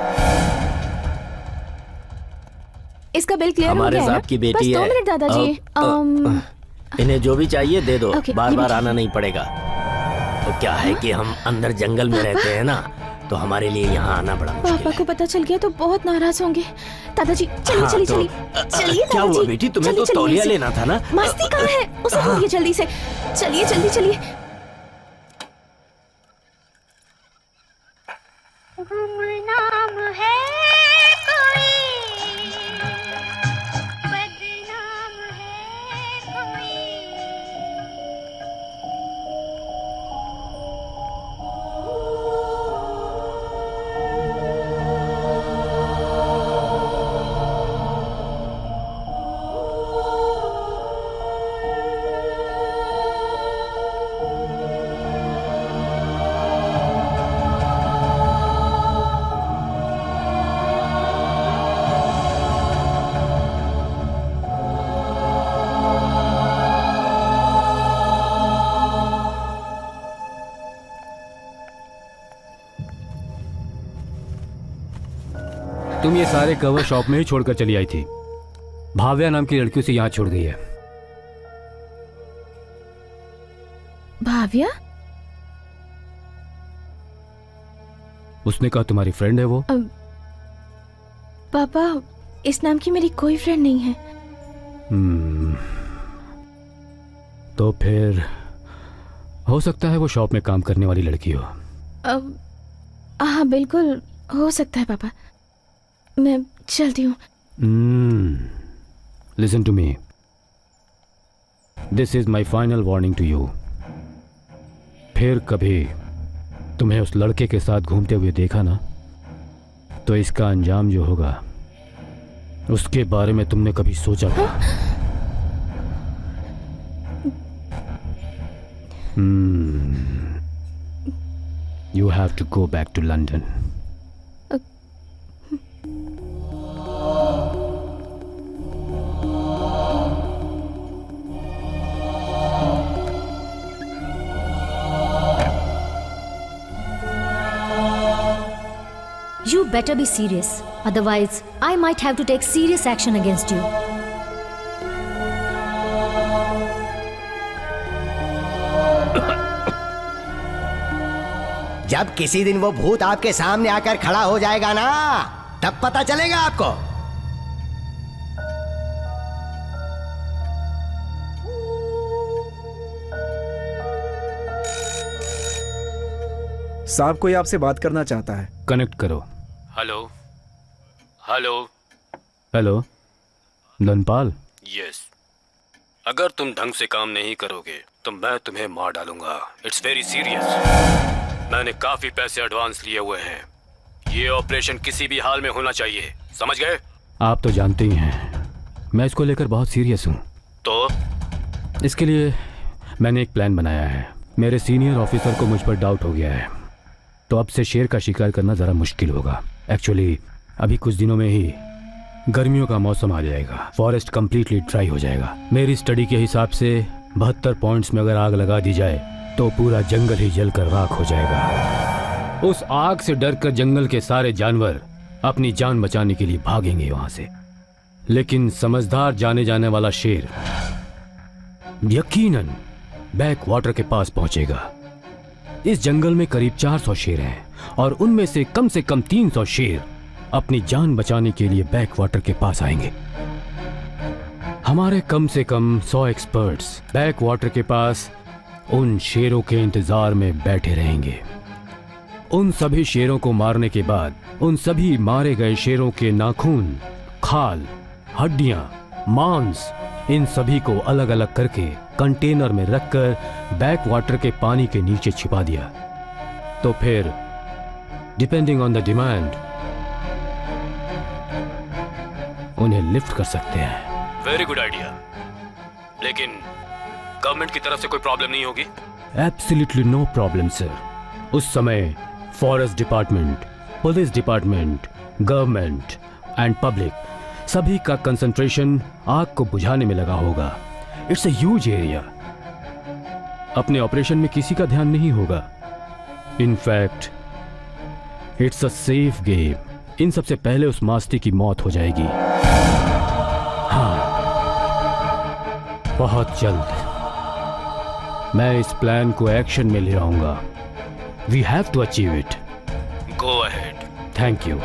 S4: इसका बिल क्लियर हो
S2: हमारे
S4: गया है ना?
S2: साहब की बेटी
S4: बस 2
S2: है।
S4: मिनट दादाजी।
S2: इन्हें जो भी चाहिए दे दो,
S4: Okay,
S2: बार
S4: ये
S2: बार
S4: भी
S2: आना नहीं पड़ेगा। तो क्या है कि हम अंदर जंगल में रहते हैं ना, तो हमारे लिए यहाँ आना बड़ा मुश्किल
S4: पापा
S2: है।
S4: को पता चल गया तो बहुत नाराज होंगे। दादाजी चलिए
S2: हाँ,
S4: चलिए
S2: तो,
S4: चलिए चलिए
S2: क्या हुआ
S4: दादाजी,
S2: बेटी, तुम्हें
S4: चलिए,
S2: तो
S4: चलिए,
S2: तौलिया
S4: ऐसे।
S2: लेना था ना।
S4: मस्ती कहाँ है, उसे बोलिए जल्दी से। चलिए जल्दी चलिए।
S7: गुमनाम है कोई, बदनाम है कोई।
S9: तुम ये सारे कवर शॉप में ही छोड़कर चली आई थी। भाव्या नाम की लड़की से यहाँ छोड़ गई है।
S4: भाव्या?
S9: उसने कहा तुम्हारी फ्रेंड है वो।
S4: पापा, इस नाम की मेरी कोई फ्रेंड नहीं है।
S9: तो फिर हो सकता है वो शॉप में काम करने वाली लड़की हो।
S4: हाँ बिल्कुल हो सकता है पापा। मैं चलती हूँ।
S9: Listen to me, this is my final warning to you. फिर कभी तुम्हें उस लड़के के साथ घूमते हुए देखा ना, तो इसका अंजाम जो होगा उसके बारे में तुमने कभी सोचा था? You have to go back to London.
S3: You better be serious. Otherwise, I might have to take serious action against you.
S8: जब किसी दिन वो भूत आपके सामने आकर खड़ा हो जाएगा ना, तब पता चलेगा आपको।
S6: साहब कोई आपसे बात करना चाहता है।
S9: कनेक्ट करो। Hello hello hello, Dhanpal.
S11: Yes. अगर तुम ढंग से काम नहीं करोगे तो मैं तुम्हें मार डालूंगा। It's very serious. मैंने काफी पैसे एडवांस लिए हुए हैं। ये ऑपरेशन किसी भी हाल में होना चाहिए, समझ गए?
S9: आप तो जानते ही हैं मैं इसको लेकर बहुत सीरियस हूँ।
S11: तो
S9: इसके लिए मैंने एक प्लान बनाया है। मेरे सीनियर ऑफिसर को मुझ पर डाउट हो गया है, तो अब से शेर का शिकार करना ज़रा मुश्किल होगा। एक्चुअली अभी कुछ दिनों में ही गर्मियों का मौसम आ जाएगा, फॉरेस्ट कंप्लीटली ड्राई हो जाएगा। मेरी स्टडी के हिसाब से 72 पॉइंट्स में अगर आग लगा दी जाए तो पूरा जंगल ही जलकर राख हो जाएगा। उस आग से डरकर जंगल के सारे जानवर अपनी जान बचाने के लिए भागेंगे वहां से, लेकिन समझदार जाने जाने वाला शेर यकीनन बैक वाटर के पास पहुंचेगा। इस जंगल में करीब 400 शेर हैं और उनमें से कम 300 शेर अपनी जान बचाने के लिए बैक वाटर के पास आएंगे। हमारे कम से कम 100 एक्सपर्ट्स बैक वाटर के पास उन शेरों के इंतजार में बैठे रहेंगे। उन सभी शेरों को मारने के बाद उन सभी मारे गए शेरों के नाखून, खाल, हड्डियां, मांस, इन सभी को अलग अलग करके कंटेनर में रखकर बैक वाटर के पानी के नीचे छिपा दिया। तो फिर डिपेंडिंग ऑन द डिमांड उन्हें लिफ्ट कर सकते हैं।
S11: Very good idea. लेकिन गवर्नमेंट की तरफ से कोई प्रॉब्लम नहीं होगी?
S9: Absolutely no problem sir. उस समय forest department, police department, government and public सभी का कंसंट्रेशन आग को बुझाने में लगा होगा। It's a huge area. अपने ऑपरेशन में किसी का ध्यान नहीं होगा। In fact it's a safe game. इन सबसे पहले उस मास्ती की मौत हो जाएगी। हाँ, बहुत जल्द मैं इस प्लान को एक्शन में ले आऊंगा। We have to achieve it.
S11: Go ahead.
S9: Thank you.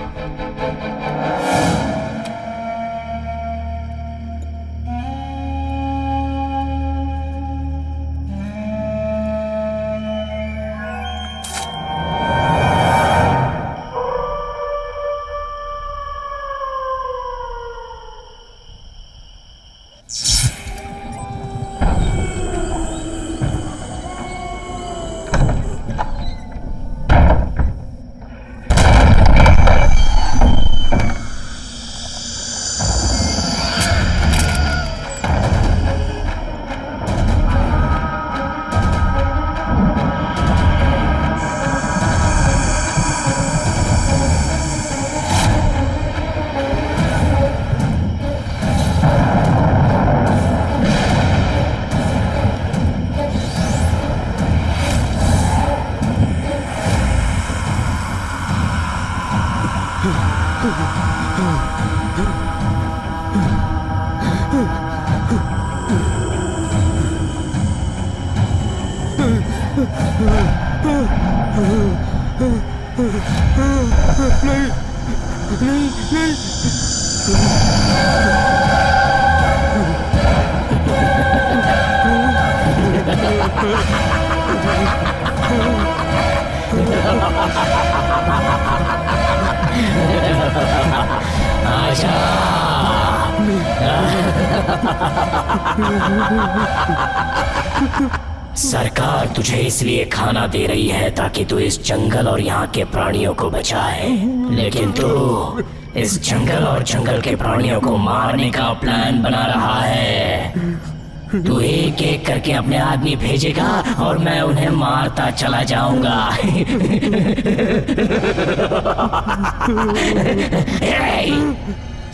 S2: सरकार तुझे इसलिए खाना दे रही है ताकि तू इस जंगल और यहाँ के प्राणियों को बचाए, लेकिन तू इस जंगल और जंगल के प्राणियों को मारने का प्लान बना रहा है। तू एक एक करके अपने आदमी भेजेगा और मैं उन्हें मारता चला जाऊंगा।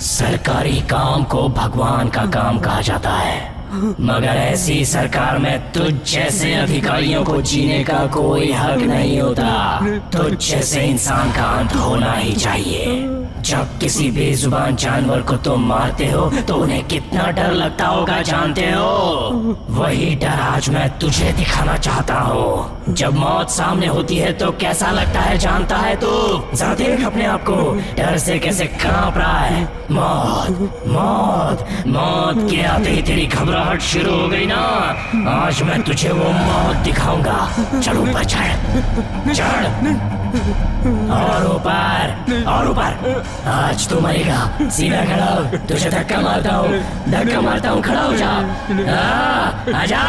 S2: सरकारी काम को भगवान का काम कहा जाता है, मगर ऐसी सरकार में तुझ जैसे अधिकारियों को जीने का कोई हक नहीं होता। तुझ जैसे इंसान का अंत होना ही चाहिए। जब किसी बेजुबान जानवर को तुम मारते हो तो उन्हें कितना डर लगता होगा जानते हो? वही डर आज मैं तुझे दिखाना चाहता हूँ। जब मौत सामने होती है तो कैसा लगता है जानता है तू? जरा देख अपने आप को, डर से कैसे कांप रहा है। मौत मौत मौत के आते ही तेरी घबराहट शुरू हो गई ना। आज मैं तुझे वो मौत दिखाऊंगा। चल ऊपर चढ़ और ऊपर और ऊपर। आज तू मरेगा। सीधा खड़ा हो, तुझे धक्का मारता हूँ, खड़ा हो जा। आजा।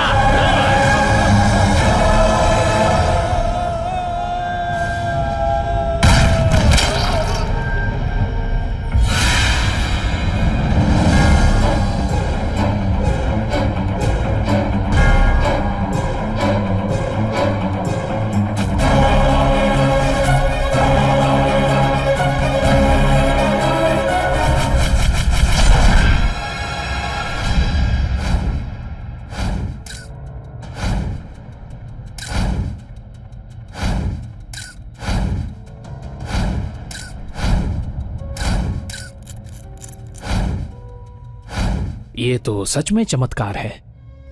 S1: ये तो सच में चमत्कार है।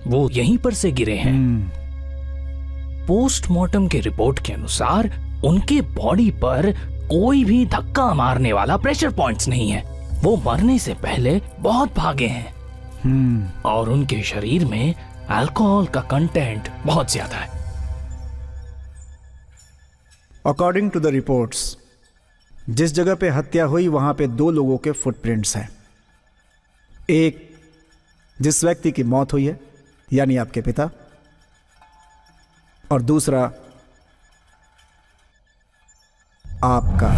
S1: वो यहीं पर से गिरे हैं। पोस्टमार्टम के रिपोर्ट के अनुसार उनके बॉडी पर कोई भी धक्का मारने वाला प्रेशर पॉइंट्स नहीं है। वो मरने से पहले बहुत भागे हैं और उनके शरीर में अल्कोहल का कंटेंट बहुत ज्यादा है।
S6: अकॉर्डिंग टू द रिपोर्ट्स, जिस जगह पे हत्या हुई वहां पे 2 लोगों के फुटप्रिंट्स हैं। एक जिस व्यक्ति की मौत हुई है यानी आपके पिता, और दूसरा आपका।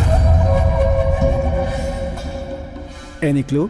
S6: Any clue?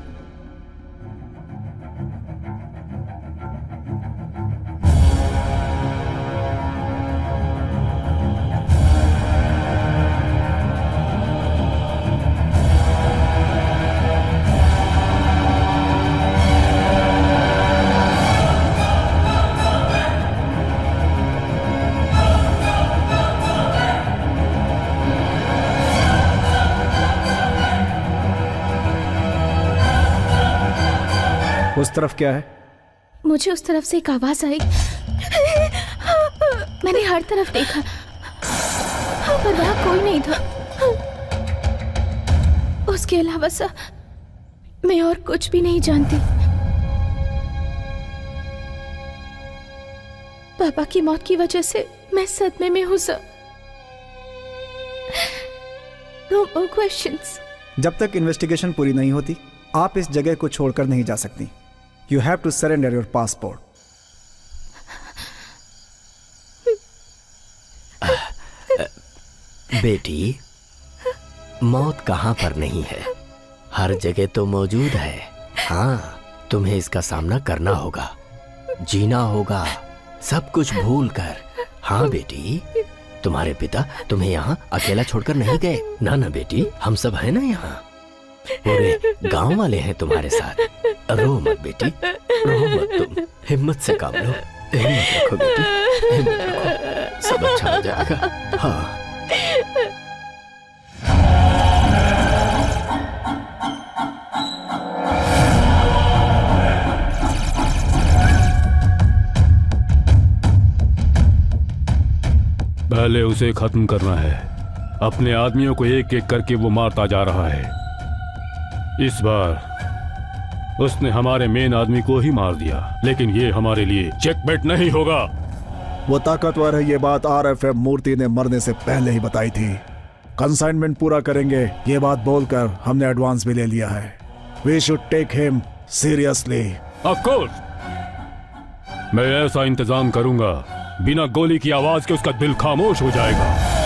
S6: उस तरफ क्या है?
S4: मुझे उस तरफ से एक आवाज आई। मैंने हर तरफ देखा पर वहां कोई नहीं था। उसके अलावा सा मैं और कुछ भी नहीं जानती। पापा की मौत की वजह से मैं सदमे में हूं सर। No more questions।
S6: जब तक इन्वेस्टिगेशन पूरी नहीं होती आप इस जगह को छोड़कर नहीं जा सकती। You have to surrender your passport।
S8: बेटी, मौत कहाँ पर नहीं है, हर जगह तो मौजूद है। हाँ, तुम्हें इसका सामना करना होगा, जीना होगा, सब कुछ भूल कर। हाँ बेटी, तुम्हारे पिता तुम्हें यहाँ अकेला छोड़कर नहीं गए। ना ना बेटी, हम सब है ना यहाँ, पूरे गांव वाले हैं तुम्हारे साथ। रो मत बेटी, रो मत तुम, हिम्मत से काम लो, हिम्मत रखो बेटी, हिम्मत रखो, सब अच्छा हो जाएगा। हाँ
S9: पहले उसे खत्म करना है। अपने आदमियों को एक एक करके वो मारता जा रहा है। इस बार उसने हमारे मेन आदमी को ही मार दिया, लेकिन ये हमारे लिए चेकमेट नहीं होगा।
S6: वो ताकतवर है, ये बात RFM मूर्ति ने मरने से पहले ही बताई थी। कंसाइनमेंट पूरा करेंगे, ये बात बोलकर हमने एडवांस भी ले लिया है। We should take him seriously.
S9: Of course, मैं ऐसा इंतजाम करूंगा बिना गोली की आवाज के उसका दिल खामोश हो जाएगा।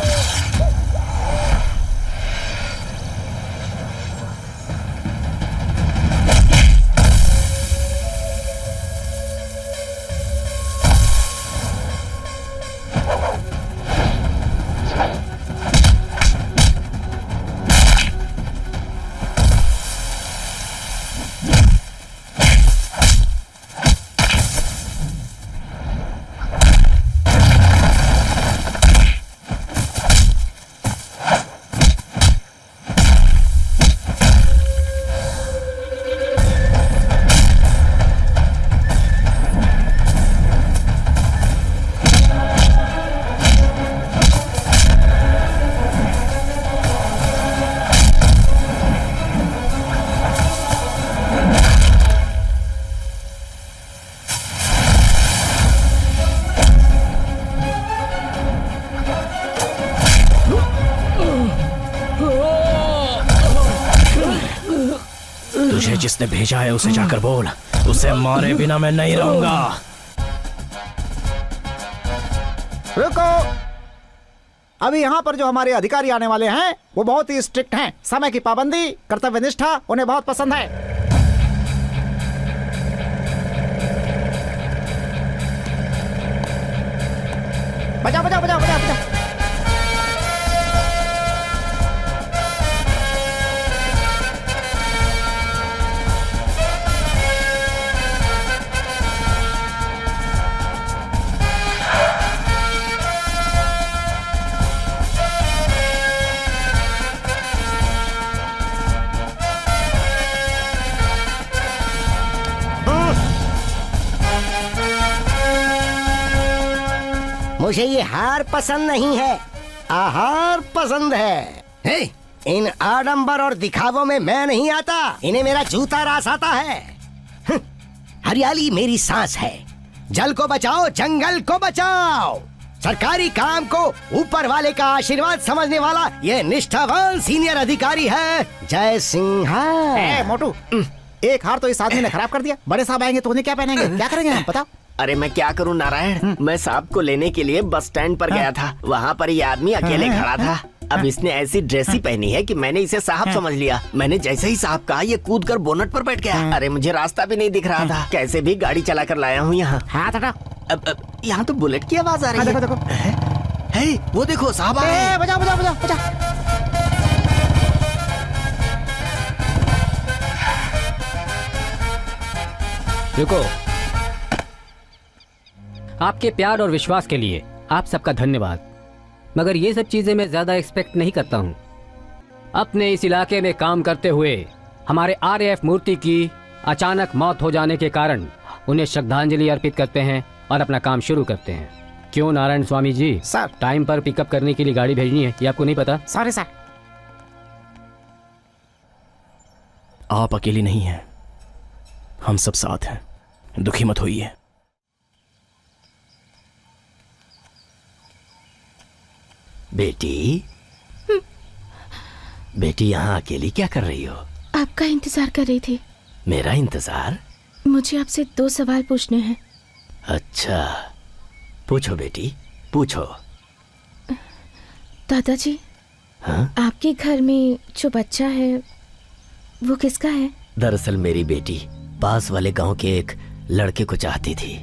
S2: जिसने भेजा है उसे जाकर बोल, उसे मारे बिना मैं नहीं रहूंगा।
S6: रुको, अभी यहाँ पर जो हमारे अधिकारी आने वाले हैं वो बहुत ही स्ट्रिक्ट हैं। समय की पाबंदी, कर्तव्य निष्ठा उन्हें बहुत पसंद है। बजाओ बजाओ बजाओ बजाओ बजाओ।
S8: मुझे ये हार पसंद नहीं है, आहार पसंद है। हे, इन आडंबर और दिखावों में मैं नहीं आता, इन्हें मेरा जूता रास आता है। हरियाली मेरी सांस है। जल को बचाओ, जंगल को बचाओ। सरकारी काम को ऊपर वाले का आशीर्वाद समझने वाला ये निष्ठावान सीनियर अधिकारी है जय सिंह।
S6: मोटू, एक हार तो इस आदमी ने खराब कर दिया। बड़े साहब आएंगे तो उन्हें क्या पहनेंगे, क्या करेंगे हम, बताओ।
S5: अरे मैं क्या करूं नारायण, मैं साहब को लेने के लिए बस स्टैंड पर गया था। वहाँ पर ये आदमी अकेले खड़ा था। अब इसने ऐसी ड्रेस ही पहनी है कि मैंने इसे साहब समझ लिया। मैंने जैसे ही साहब कहा ये कूद कर बोनट पर बैठ गया। अरे मुझे रास्ता भी नहीं दिख रहा था, कैसे भी गाड़ी चला कर लाया हूँ यहाँ। अब यहाँ तो बुलेट की आवाज आ रही है। देखो है, वो देखो साहब आ रहे हैं।
S6: बजाओ बजाओ बजाओ बजाओ।
S9: रुको, आपके प्यार और विश्वास के लिए आप सबका धन्यवाद, मगर ये सब चीजें मैं ज्यादा एक्सपेक्ट नहीं करता हूँ। अपने इस इलाके में काम करते हुए हमारे RAF मूर्ति की अचानक मौत हो जाने के कारण उन्हें श्रद्धांजलि अर्पित करते हैं और अपना काम शुरू करते हैं। क्यों नारायण स्वामी जी?
S6: सर,
S9: टाइम पर पिकअप करने के लिए गाड़ी भेजनी है, ये आपको नहीं पता?
S6: Sorry sir.
S2: आप अकेली नहीं हैं, हम सब साथ हैं, दुखी मत होइए।
S8: बेटी, बेटी यहाँ अकेली क्या कर रही हो?
S4: आपका इंतजार कर रही थी।
S8: मेरा इंतजार?
S4: मुझे आपसे 2 सवाल पूछने हैं।
S8: अच्छा, पूछो बेटी, पूछो।
S4: दादाजी,
S8: हाँ?
S4: आपके घर में जो बच्चा है वो किसका है?
S8: दरअसल मेरी बेटी पास वाले गांव के एक लड़के को चाहती थी।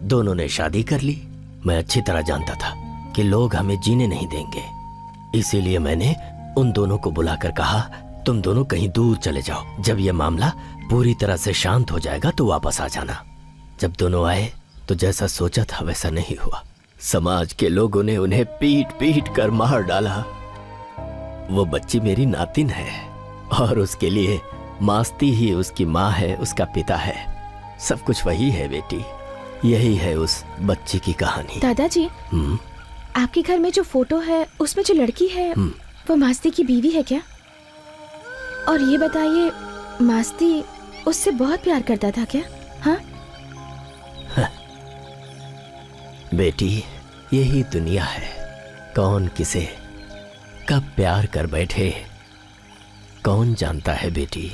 S8: दोनों ने शादी कर ली। मैं अच्छी तरह जानता था कि लोग हमें जीने नहीं देंगे, इसीलिए मैंने उन दोनों को बुलाकर कहा तुम दोनों कहीं दूर चले जाओ। जब यह मामला पूरी तरह से शांत हो जाएगा तो वापस आ जाना। जब दोनों आए तो जैसा सोचा था वैसा नहीं हुआ। समाज के लोगों ने उन्हें पीट पीट कर मार डाला। वो बच्ची मेरी नातिन है और उसके लिए मास्ती ही उसकी माँ है, उसका पिता है, सब कुछ वही है बेटी। यही है उस बच्ची की कहानी।
S4: दादाजी, आपके घर में जो फोटो है उसमें जो लड़की है वो मास्ती की बीवी है क्या? और ये बताइए, मास्ती उससे बहुत प्यार करता था क्या? हाँ
S2: बेटी, यही दुनिया है। कौन किसे कब प्यार कर बैठे कौन जानता है बेटी।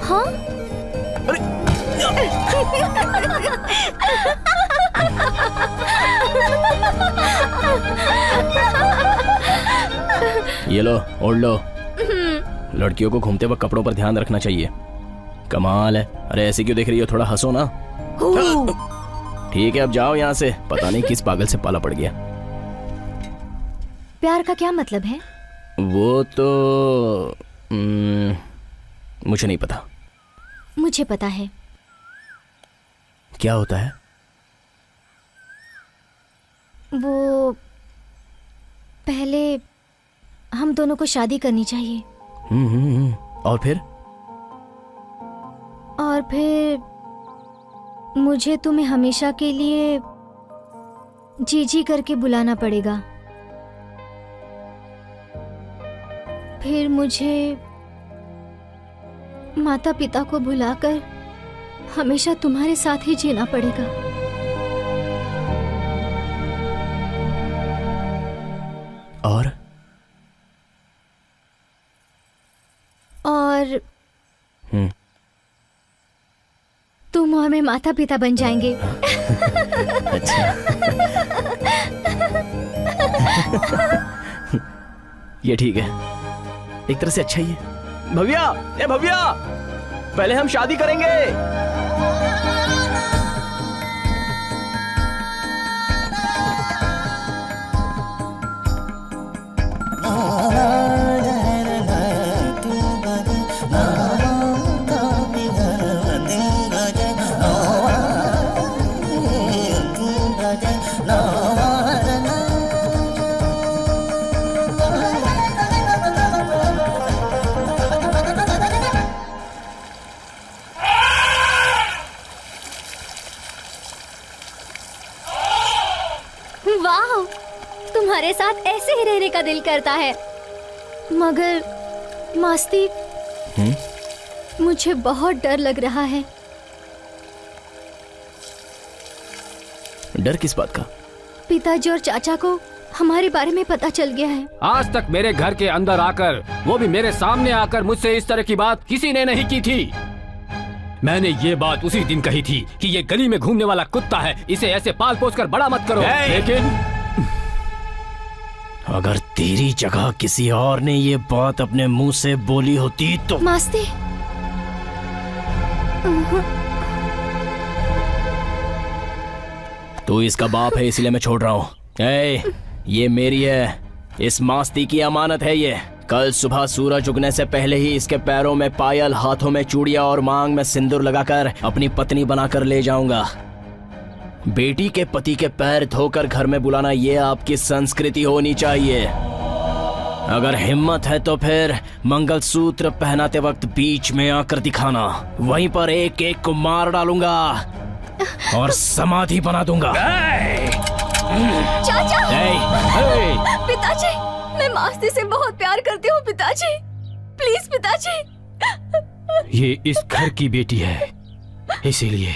S3: हाँ?
S2: ये लो, ओढ़ लो। लड़कियों को घूमते वक्त कपड़ों पर ध्यान रखना चाहिए। कमाल है। अरे ऐसे क्यों देख रही हो, थोड़ा हंसो ना। ठीक है अब जाओ यहाँ से, पता नहीं किस पागल से पाला पड़ गया।
S3: प्यार का क्या मतलब है?
S2: वो तो मुझे नहीं पता।
S3: मुझे पता है।
S2: क्या होता है?
S3: वो पहले हम दोनों को शादी करनी चाहिए।
S2: और फिर?
S3: और फिर मुझे तुम्हें हमेशा के लिए जी जी करके बुलाना पड़ेगा। फिर मुझे माता पिता को भुलाकर हमेशा तुम्हारे साथ ही जीना पड़ेगा।
S2: और
S3: तुम और मैं माता पिता बन जाएंगे।
S2: अच्छा। ये ठीक है, एक तरह से अच्छा ही है। भव्या, ए भव्या, पहले हम शादी करेंगे।
S3: तुम्हारे साथ ऐसे ही रहने का दिल करता है, मगर मास्ती, मुझे बहुत डर लग रहा है।
S2: डर किस बात का?
S3: पिताजी और चाचा को हमारे बारे में पता चल गया है।
S9: आज तक मेरे घर के अंदर आकर, वो भी मेरे सामने आकर मुझसे इस तरह की बात किसी ने नहीं की थी। मैंने ये बात उसी दिन कही थी कि ये गली में घूमने वाला कुत्ता है, इसे ऐसे पाल पोस कर बड़ा मत करो। लेकिन
S2: अगर तेरी जगह किसी और ने ये बात अपने मुंह से बोली होती तो।
S3: मास्ती,
S2: तू इसका बाप है इसलिए मैं छोड़ रहा हूँ। ये मेरी है, इस मास्ती की अमानत है ये। कल सुबह सूरज उगने से पहले ही इसके पैरों में पायल, हाथों में चूड़ियां और मांग में सिंदूर लगाकर अपनी पत्नी बनाकर ले जाऊंगा। बेटी के पति के पैर धोकर घर में बुलाना ये आपकी संस्कृति होनी चाहिए। अगर हिम्मत है तो फिर मंगलसूत्र पहनाते वक्त बीच में आकर दिखाना, वहीं पर एक एक को मार डालूंगा और समाधि बना दूंगा।
S3: चाचा! पिताजी, मैं मास्ती से बहुत प्यार करती हूँ पिताजी, प्लीज पिताजी।
S9: ये इस घर की बेटी है, इसीलिए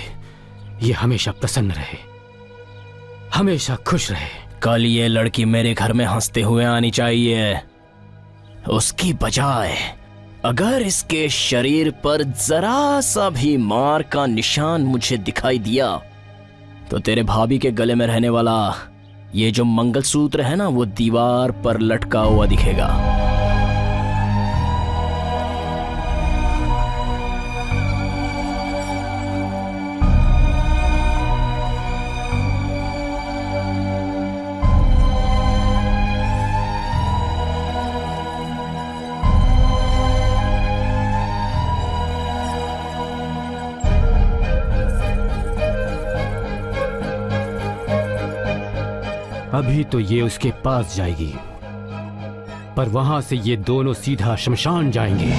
S9: ये हमेशा प्रसन्न रहे, हमेशा खुश रहे।
S2: कल ये लड़की मेरे घर में हंसते हुए आनी चाहिए, उसकी बजाय अगर इसके शरीर पर जरा सा भी मार का निशान मुझे दिखाई दिया तो तेरे भाभी के गले में रहने वाला ये जो मंगलसूत्र है ना, वो दीवार पर लटका हुआ दिखेगा।
S9: अभी तो ये उसके पास जाएगी, पर वहां से ये दोनों सीधा शमशान जाएंगे।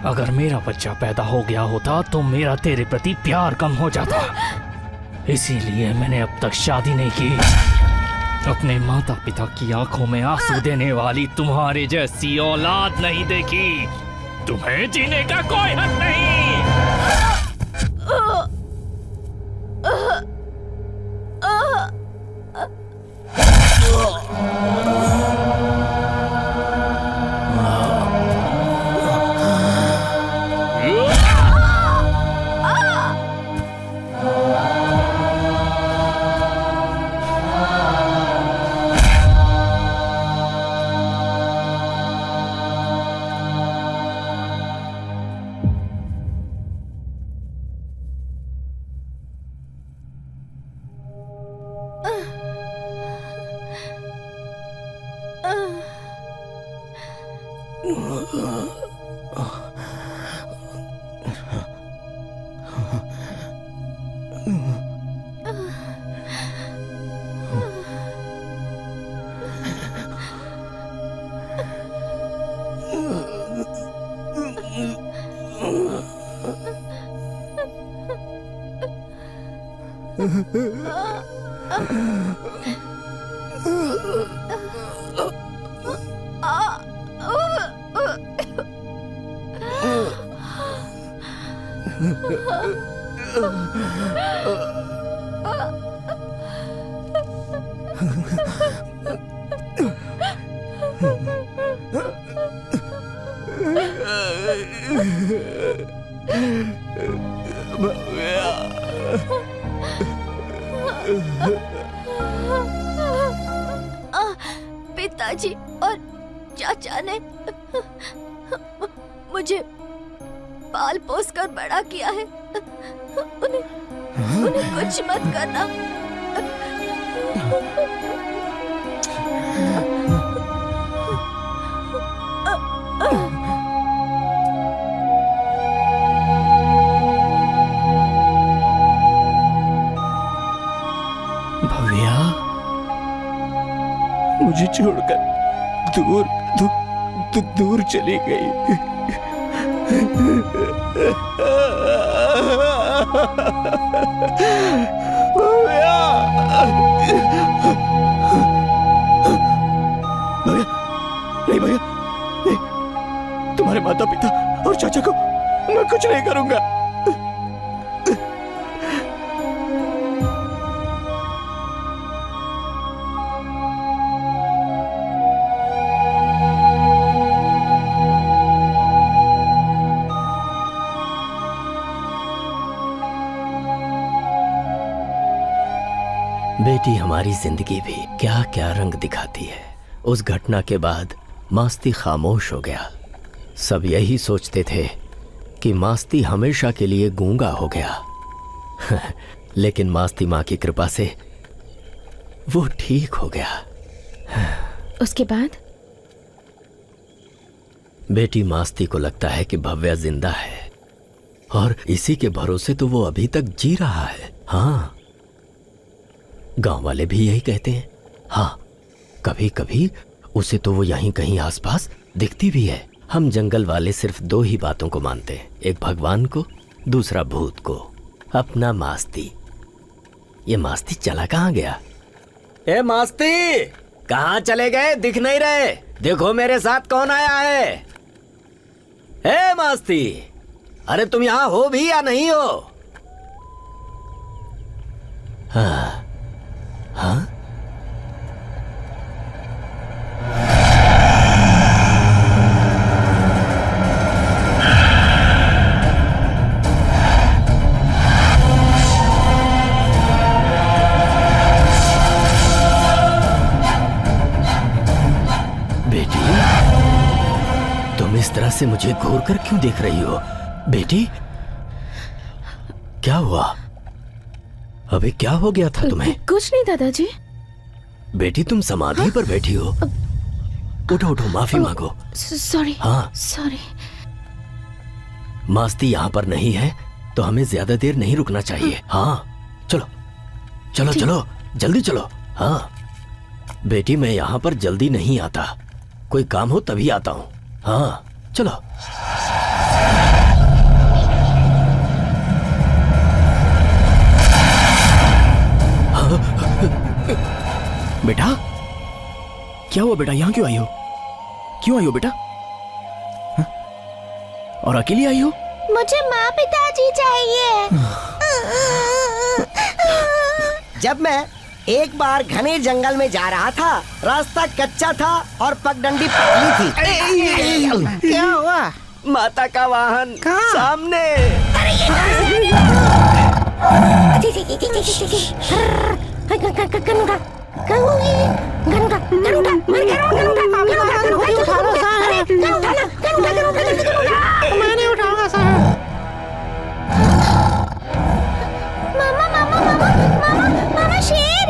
S1: अगर मेरा बच्चा पैदा हो गया होता तो मेरा तेरे प्रति प्यार कम हो जाता। इसीलिए मैंने अब तक शादी नहीं की। अपने माता पिता की आंखों में आंसू देने वाली तुम्हारे जैसी औलाद नहीं देखी। तुम्हें जीने का कोई हक नहीं।
S3: पिताजी और चाचा ने मुझे पाल पोस कर बड़ा किया है। उन्हें कुछ मत करना।
S1: भव्या, मुझे छोड़कर दूर दूर दूर चली गई। भव्या, नहीं भैया, नहीं। तुम्हारे माता पिता और चाचा को मैं कुछ नहीं करूंगा।
S2: बेटी हमारी जिंदगी भी क्या क्या रंग दिखाती है। उस घटना के बाद मास्ती खामोश हो गया। सब यही सोचते थे कि मास्ती हमेशा के लिए गूंगा हो गया। लेकिन मास्ती माँ की कृपा से वो ठीक हो गया।
S4: उसके बाद
S2: बेटी मास्ती को लगता है कि भव्या जिंदा है और इसी के भरोसे तो वो अभी तक जी रहा है। हाँ, गांव वाले भी यही कहते हैं। हाँ, कभी कभी उसे तो वो यहीं कहीं आसपास दिखती भी है। हम जंगल वाले सिर्फ दो ही बातों को मानते हैं, एक भगवान को, दूसरा भूत को। अपना मास्ती। ये मास्ती चला कहाँ गया? ए मास्ती, कहाँ चले गए? दिख नहीं रहे। देखो मेरे साथ कौन आया है। ए मास्ती, अरे तुम यहाँ हो भी या नहीं हो? हाँ हाँ, बेटी तुम इस तरह से मुझे घूर कर क्यों देख रही हो? बेटी क्या हुआ? अभी क्या हो गया था तुम्हें?
S4: कुछ नहीं दादाजी।
S2: बेटी तुम समाधि पर बैठी हो। उठो उठो, माफी मांगो।
S4: सॉरी।
S2: हाँ
S4: सॉरी।
S2: मास्ती यहाँ पर नहीं है तो हमें ज्यादा देर नहीं रुकना चाहिए। हाँ चलो चलो चलो, जल्दी चलो। हाँ बेटी, मैं यहाँ पर जल्दी नहीं आता। कोई काम हो तभी आता हूँ। हाँ चलो।
S1: बेटा, क्या हुआ बेटा? यहाँ क्यों आई हो? क्यों आई हो बेटा? हा? और अकेली आई हो?
S7: मुझे माँ पिताजी चाहिए।
S8: जब मैं एक बार घने जंगल में जा रहा था, रास्ता कच्चा था और पगडंडी पतली थी।
S5: क्या हुआ? माता का वाहन सामने।
S10: मैंने उठाऊंगा सर।
S7: मामा शेर।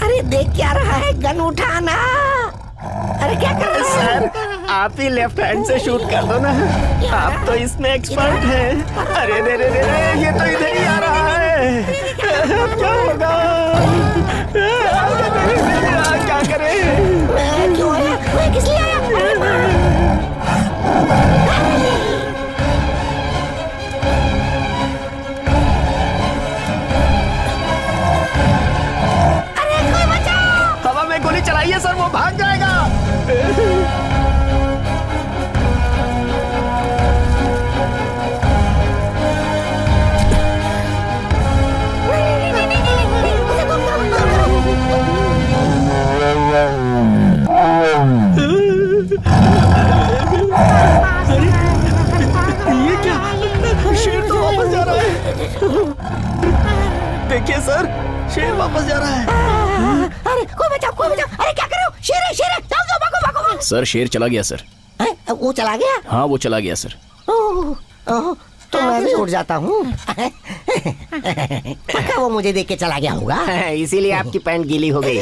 S8: अरे देख क्या रहा है, गन उठाना। अरे क्या कर रहे
S5: सर, आप ही लेफ्ट हैंड से शूट कर दो ना, आप तो इसमें एक्सपर्ट हैं। अरे रे रे रे, ये तो इधर ही आ रहा है। अब क्या होगा? क्या करें?
S7: क्यों आया? मैं किस लिए आया?
S5: अरे कोई बचाओ! हवा में गोली चलाइए सर, वो भाग जाएगा। ये क्या? शेर तो वापस जा रहा है। देखिए सर, शेर वापस जा रहा है।
S8: अरे कोई बचाओ। अरे क्या कर रहे हो? शेर है, जाओ भागो।
S1: सर, शेर चला गया सर।
S8: वो चला गया?
S1: हाँ, वो चला गया सर।
S8: तो मैं भी उठ जाता हूँ। पक्का वो मुझे देख के चला गया होगा,
S5: इसीलिए आपकी पैंट गीली हो गई।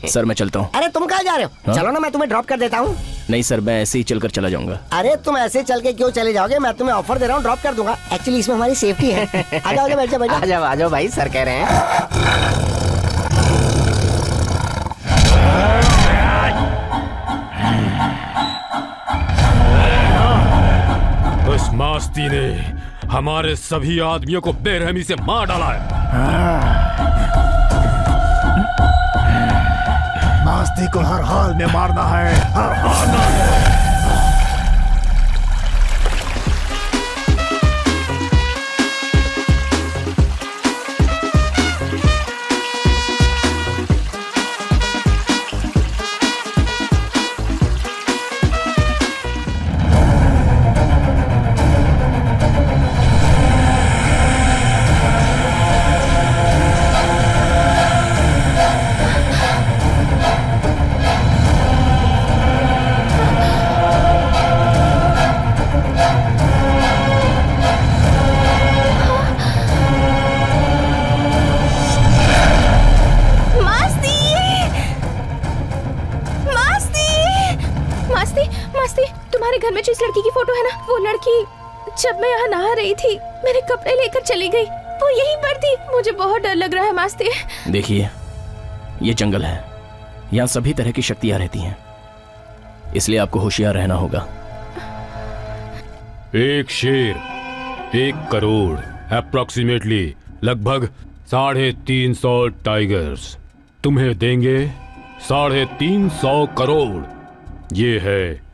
S1: सर, मैं चलता हूँ।
S8: अरे तुम कहाँ जा रहे हो?
S1: हाँ?
S8: चलो ना, मैं तुम्हें ड्रॉप कर देता हूँ।
S1: नहीं सर, मैं ऐसे ही चलकर चला जाऊंगा।
S8: अरे तुम ऐसे चल के क्यों चले जाओगे? मैं तुम्हें ऑफर दे रहा हूँ, ड्रॉप कर दूंगा। एक्चुअली इसमें हमारी सेफ्टी है। आ जाओ, बैठ जाओ।
S5: आ जाओ भाई, सर कह रहे हैं।
S11: उस मास्ती ने हमारे सभी आदमियों को बेरहमी से मार डाला है।
S6: मास्ती को हर हाल में मारना है, हर हाल में।
S4: घर में जिस लड़की की फोटो है ना, वो लड़की जब मैं यहाँ नहा रही थी मेरे कपड़े लेकर चली गई। वो यहीं पर थी। मुझे बहुत डर लग रहा है मास्ती।
S1: देखिए, ये जंगल है, यहाँ सभी तरह की शक्तियाँ रहती हैं, इसलिए आपको होशियार रहना होगा।
S11: एक शेर 1 करोड़, अप्रोक्सीमेटली लगभग 350 टाइगर्स तुम्हें देंगे 350 करोड़। ये है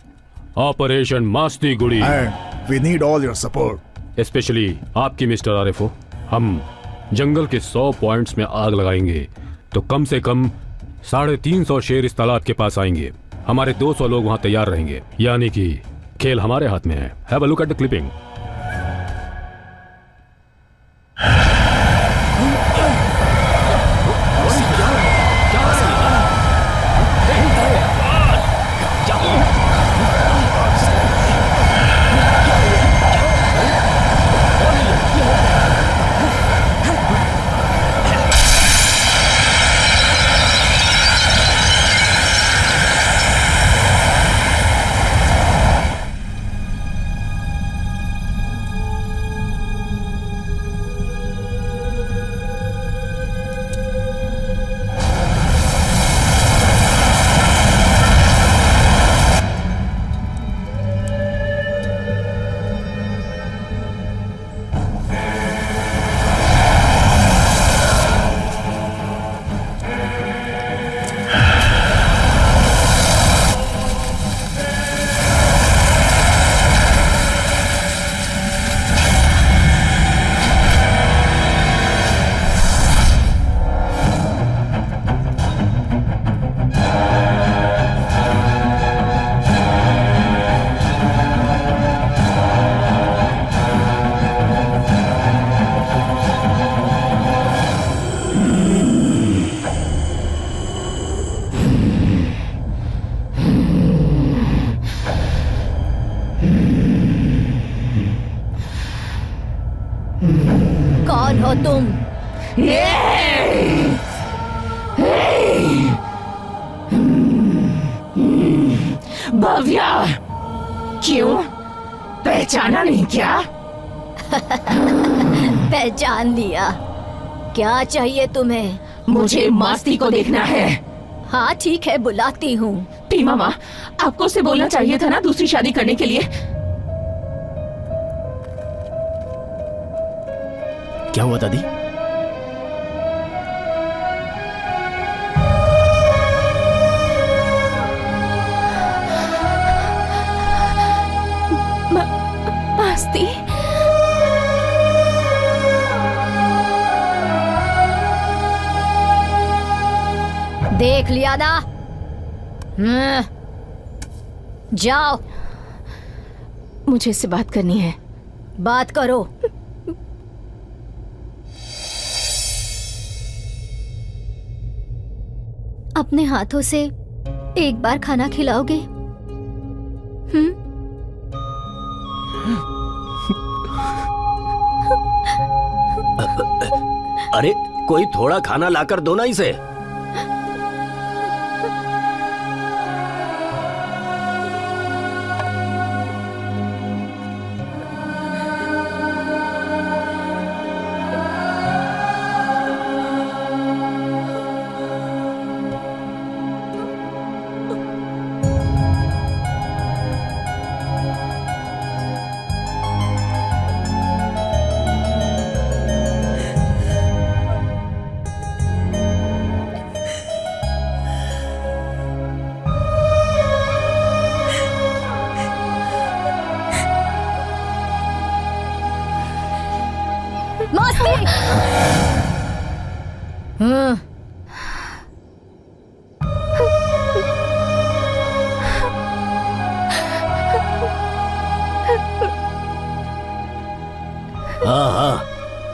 S11: operation Masti Gudi.
S6: We need all your support.
S11: Specially आपकी मिस्टर आरिफो। हम जंगल के 100 पॉइंट्स में आग लगाएंगे तो कम से कम 350 शेर इस तालाब के पास आएंगे। हमारे 200 लोग वहां तैयार रहेंगे, यानी कि खेल हमारे हाथ में है। Have a look at the clipping.
S3: तुम।
S10: भव्या, क्यों पहचाना नहीं क्या?
S3: पहचान लिया। क्या चाहिए तुम्हें?
S10: मुझे मास्ती को देखना है।
S3: हाँ ठीक है, बुलाती हूँ।
S10: टी मामा, आपको उसे बोलना चाहिए था ना दूसरी शादी करने के लिए।
S5: क्या हुआ दादी?
S4: मास्ती,
S3: देख लिया ना? जाओ।
S4: मुझे इससे बात करनी है।
S3: बात करो। अपने हाथों से एक बार खाना खिलाओगे?
S5: अरे कोई थोड़ा खाना लाकर दो ना इसे।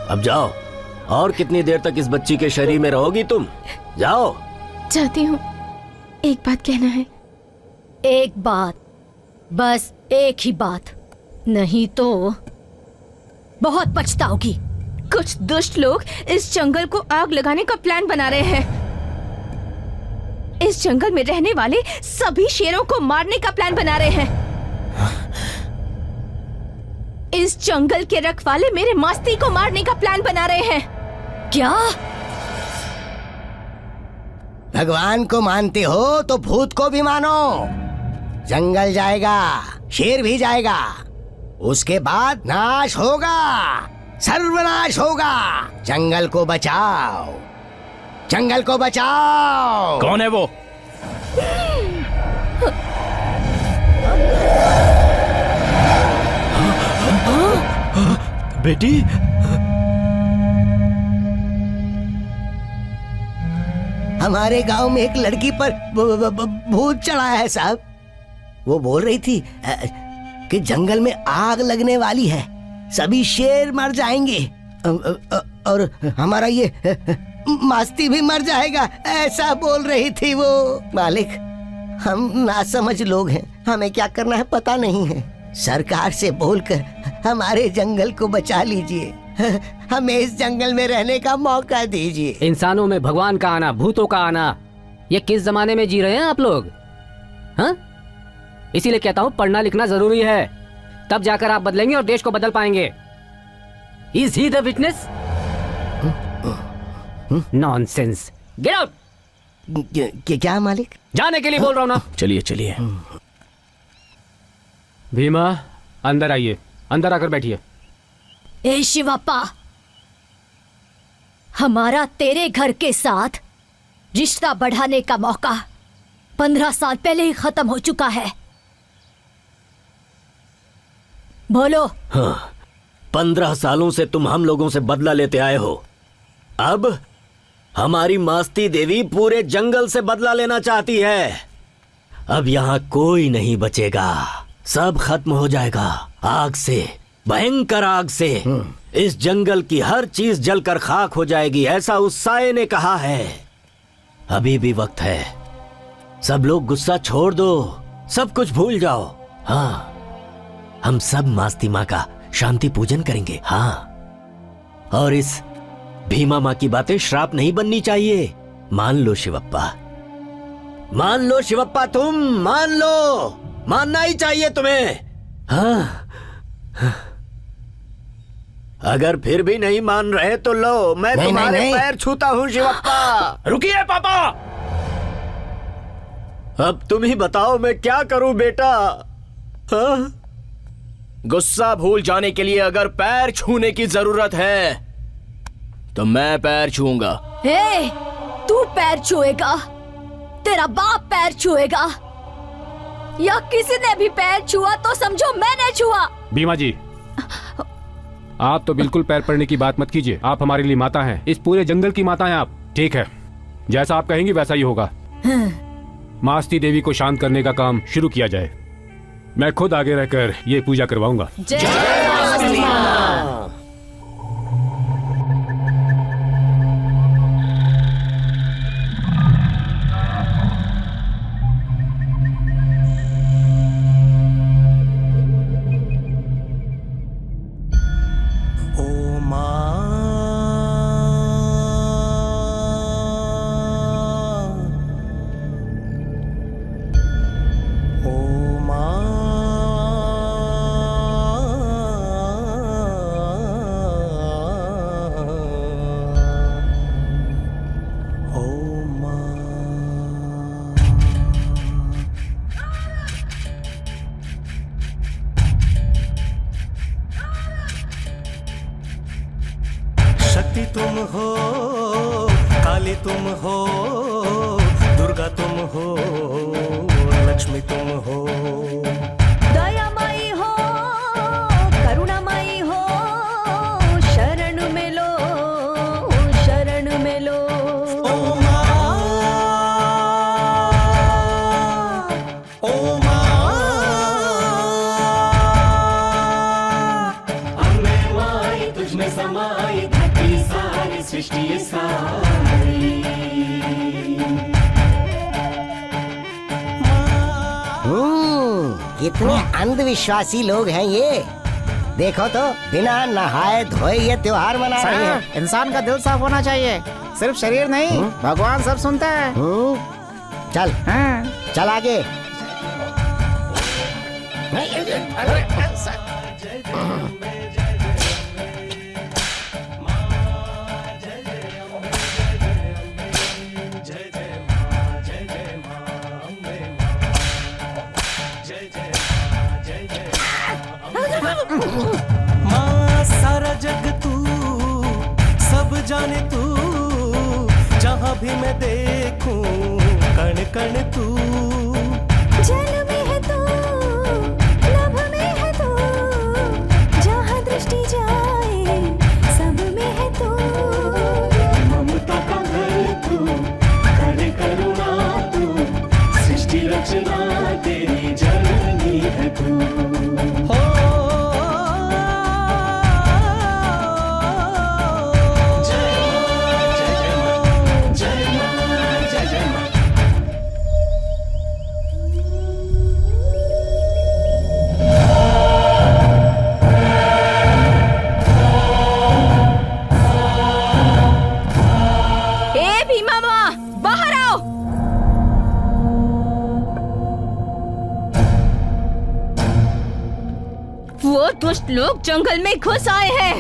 S5: अब जाओ। और कितनी देर तक इस बच्ची के शरीर में रहोगी तुम? जाओ।
S4: चाहती हूँ, एक बात कहना है।
S3: एक बात, बस एक ही बात, नहीं तो बहुत पछताओगी।
S4: कुछ दुष्ट लोग इस जंगल को आग लगाने का प्लान बना रहे हैं। इस जंगल में रहने वाले सभी शेरों को मारने का प्लान बना रहे हैं। इस जंगल के रखवाले मेरे मास्ती को मारने का प्लान बना रहे हैं।
S3: क्या?
S8: भगवान को मानते हो तो भूत को भी मानो। जंगल जाएगा, शेर भी जाएगा, उसके बाद नाश होगा, सर्वनाश होगा। जंगल को बचाओ, जंगल को बचाओ।
S1: कौन है वो?
S5: बेटी,
S8: हमारे गांव में एक लड़की पर भूत चढ़ा है साहब। वो बोल रही थी कि जंगल में आग लगने वाली है, सभी शेर मर जाएंगे और हमारा ये मास्ती भी मर जाएगा, ऐसा बोल रही थी वो। मालिक, हम नासमझ लोग हैं, हमें क्या करना है पता नहीं है। सरकार से बोलकर हमारे जंगल को बचा लीजिए, हमें इस जंगल में रहने का मौका दीजिए।
S9: इंसानों में भगवान का आना, भूतों का आना, ये किस जमाने में जी रहे हैं आप लोग? हाँ, इसीलिए कहता हूँ पढ़ना लिखना जरूरी है, तब जाकर आप बदलेंगे और देश को बदल पाएंगे। Is he the witness? Nonsense. Get out.
S8: क्या मालिक?
S9: जाने के लिए बोल रहा हूँ ना।
S5: चलिए चलिए।
S9: भीमा, अंदर आइए, अंदर आकर बैठिए।
S3: ए शिवप्पा, हमारा तेरे घर के साथ रिश्ता बढ़ाने का मौका 15 साल पहले ही खत्म हो चुका है। बोलो।
S5: हाँ, 15 सालों से तुम हम लोगों से बदला लेते आए हो। अब हमारी मास्ती देवी पूरे जंगल से बदला लेना चाहती है। अब यहाँ कोई नहीं बचेगा, सब खत्म हो जाएगा आग से, भयंकर आग से। इस जंगल की हर चीज जलकर खाक हो जाएगी, ऐसा उस साये ने कहा है। अभी भी वक्त है, सब लोग गुस्सा छोड़ दो, सब कुछ भूल जाओ। हाँ, हम सब मास्ती माँ का शांति पूजन करेंगे। हाँ, और इस भीमा माँ की बातें श्राप नहीं बननी चाहिए। मान लो शिवप्पा, मान लो शिवप्पा, तुम मान लो, मानना ही चाहिए तुम्हें। हाँ, अगर फिर भी नहीं मान रहे तो लो, मैं तुम्हारे पैर छूता हूँ शिवप्पा।
S11: रुकिए पापा,
S5: अब तुम ही बताओ मैं क्या करूं बेटा। हाँ?
S1: गुस्सा भूल जाने के लिए अगर पैर छूने की जरूरत है तो मैं पैर छूऊंगा।
S3: हे, तू पैर छुएगा, तेरा बाप पैर छुएगा, या किसी ने भी पैर छुआ तो समझो मैंने छुआ।
S9: भीमा जी, आप तो बिल्कुल पैर पड़ने की बात मत कीजिए। आप हमारे लिए माता हैं, इस पूरे जंगल की माता हैं आप। ठीक है, जैसा आप कहेंगी वैसा ही होगा। मास्ती देवी को शांत करने का काम शुरू किया जाए। मैं खुद आगे रहकर ये पूजा करवाऊंगा।
S3: जय मास्ती माँ।
S12: तुम हो, काली तुम हो, दुर्गा तुम हो, लक्ष्मी तुम हो,
S4: दयामयी हो, करुणामयी हो, शरण में लो, शरण में लो।
S12: ओ माँ, ओ माँ, अम्बे माई तुझ में समाई, सारी सृष्टि सारी।
S8: कितने अंधविश्वासी लोग हैं ये। देखो तो बिना नहाए धोए ये त्योहार मना रहे हैं।
S6: इंसान का दिल साफ होना चाहिए, सिर्फ शरीर नहीं। भगवान सब सुनता है।
S8: चल, चल आगे।
S12: माँ सारा जग तू, सब जाने तू, जहाँ भी मैं देखूं कण कण तू।
S4: जल में है तू, नभ में है तू, जहाँ दृष्टि जाए सब में है तू।
S12: ममता का घर तू, करे करुणा तू, सृष्टि रचना तेरी जननी है तू।
S4: दुष्ट लोग जंगल में घुस आए हैं।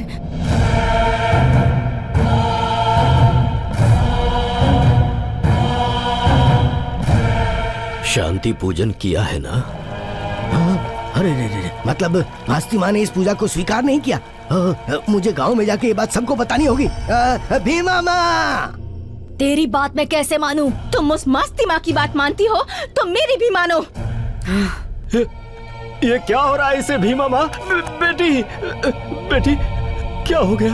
S5: शांति पूजन किया है ना?
S8: अरे रे, मतलब मास्ती माँ ने इस पूजा को स्वीकार नहीं किया। मुझे गांव में जाके ये बात सबको बतानी होगी। भीमा माँ,
S3: तेरी बात मैं कैसे मानूं?
S4: तुम उस मास्ती माँ की बात मानती हो तो मेरी भी मानो।
S5: ये क्या हो रहा है इसे भीमा माँ? बेटी, बेटी क्या हो गया?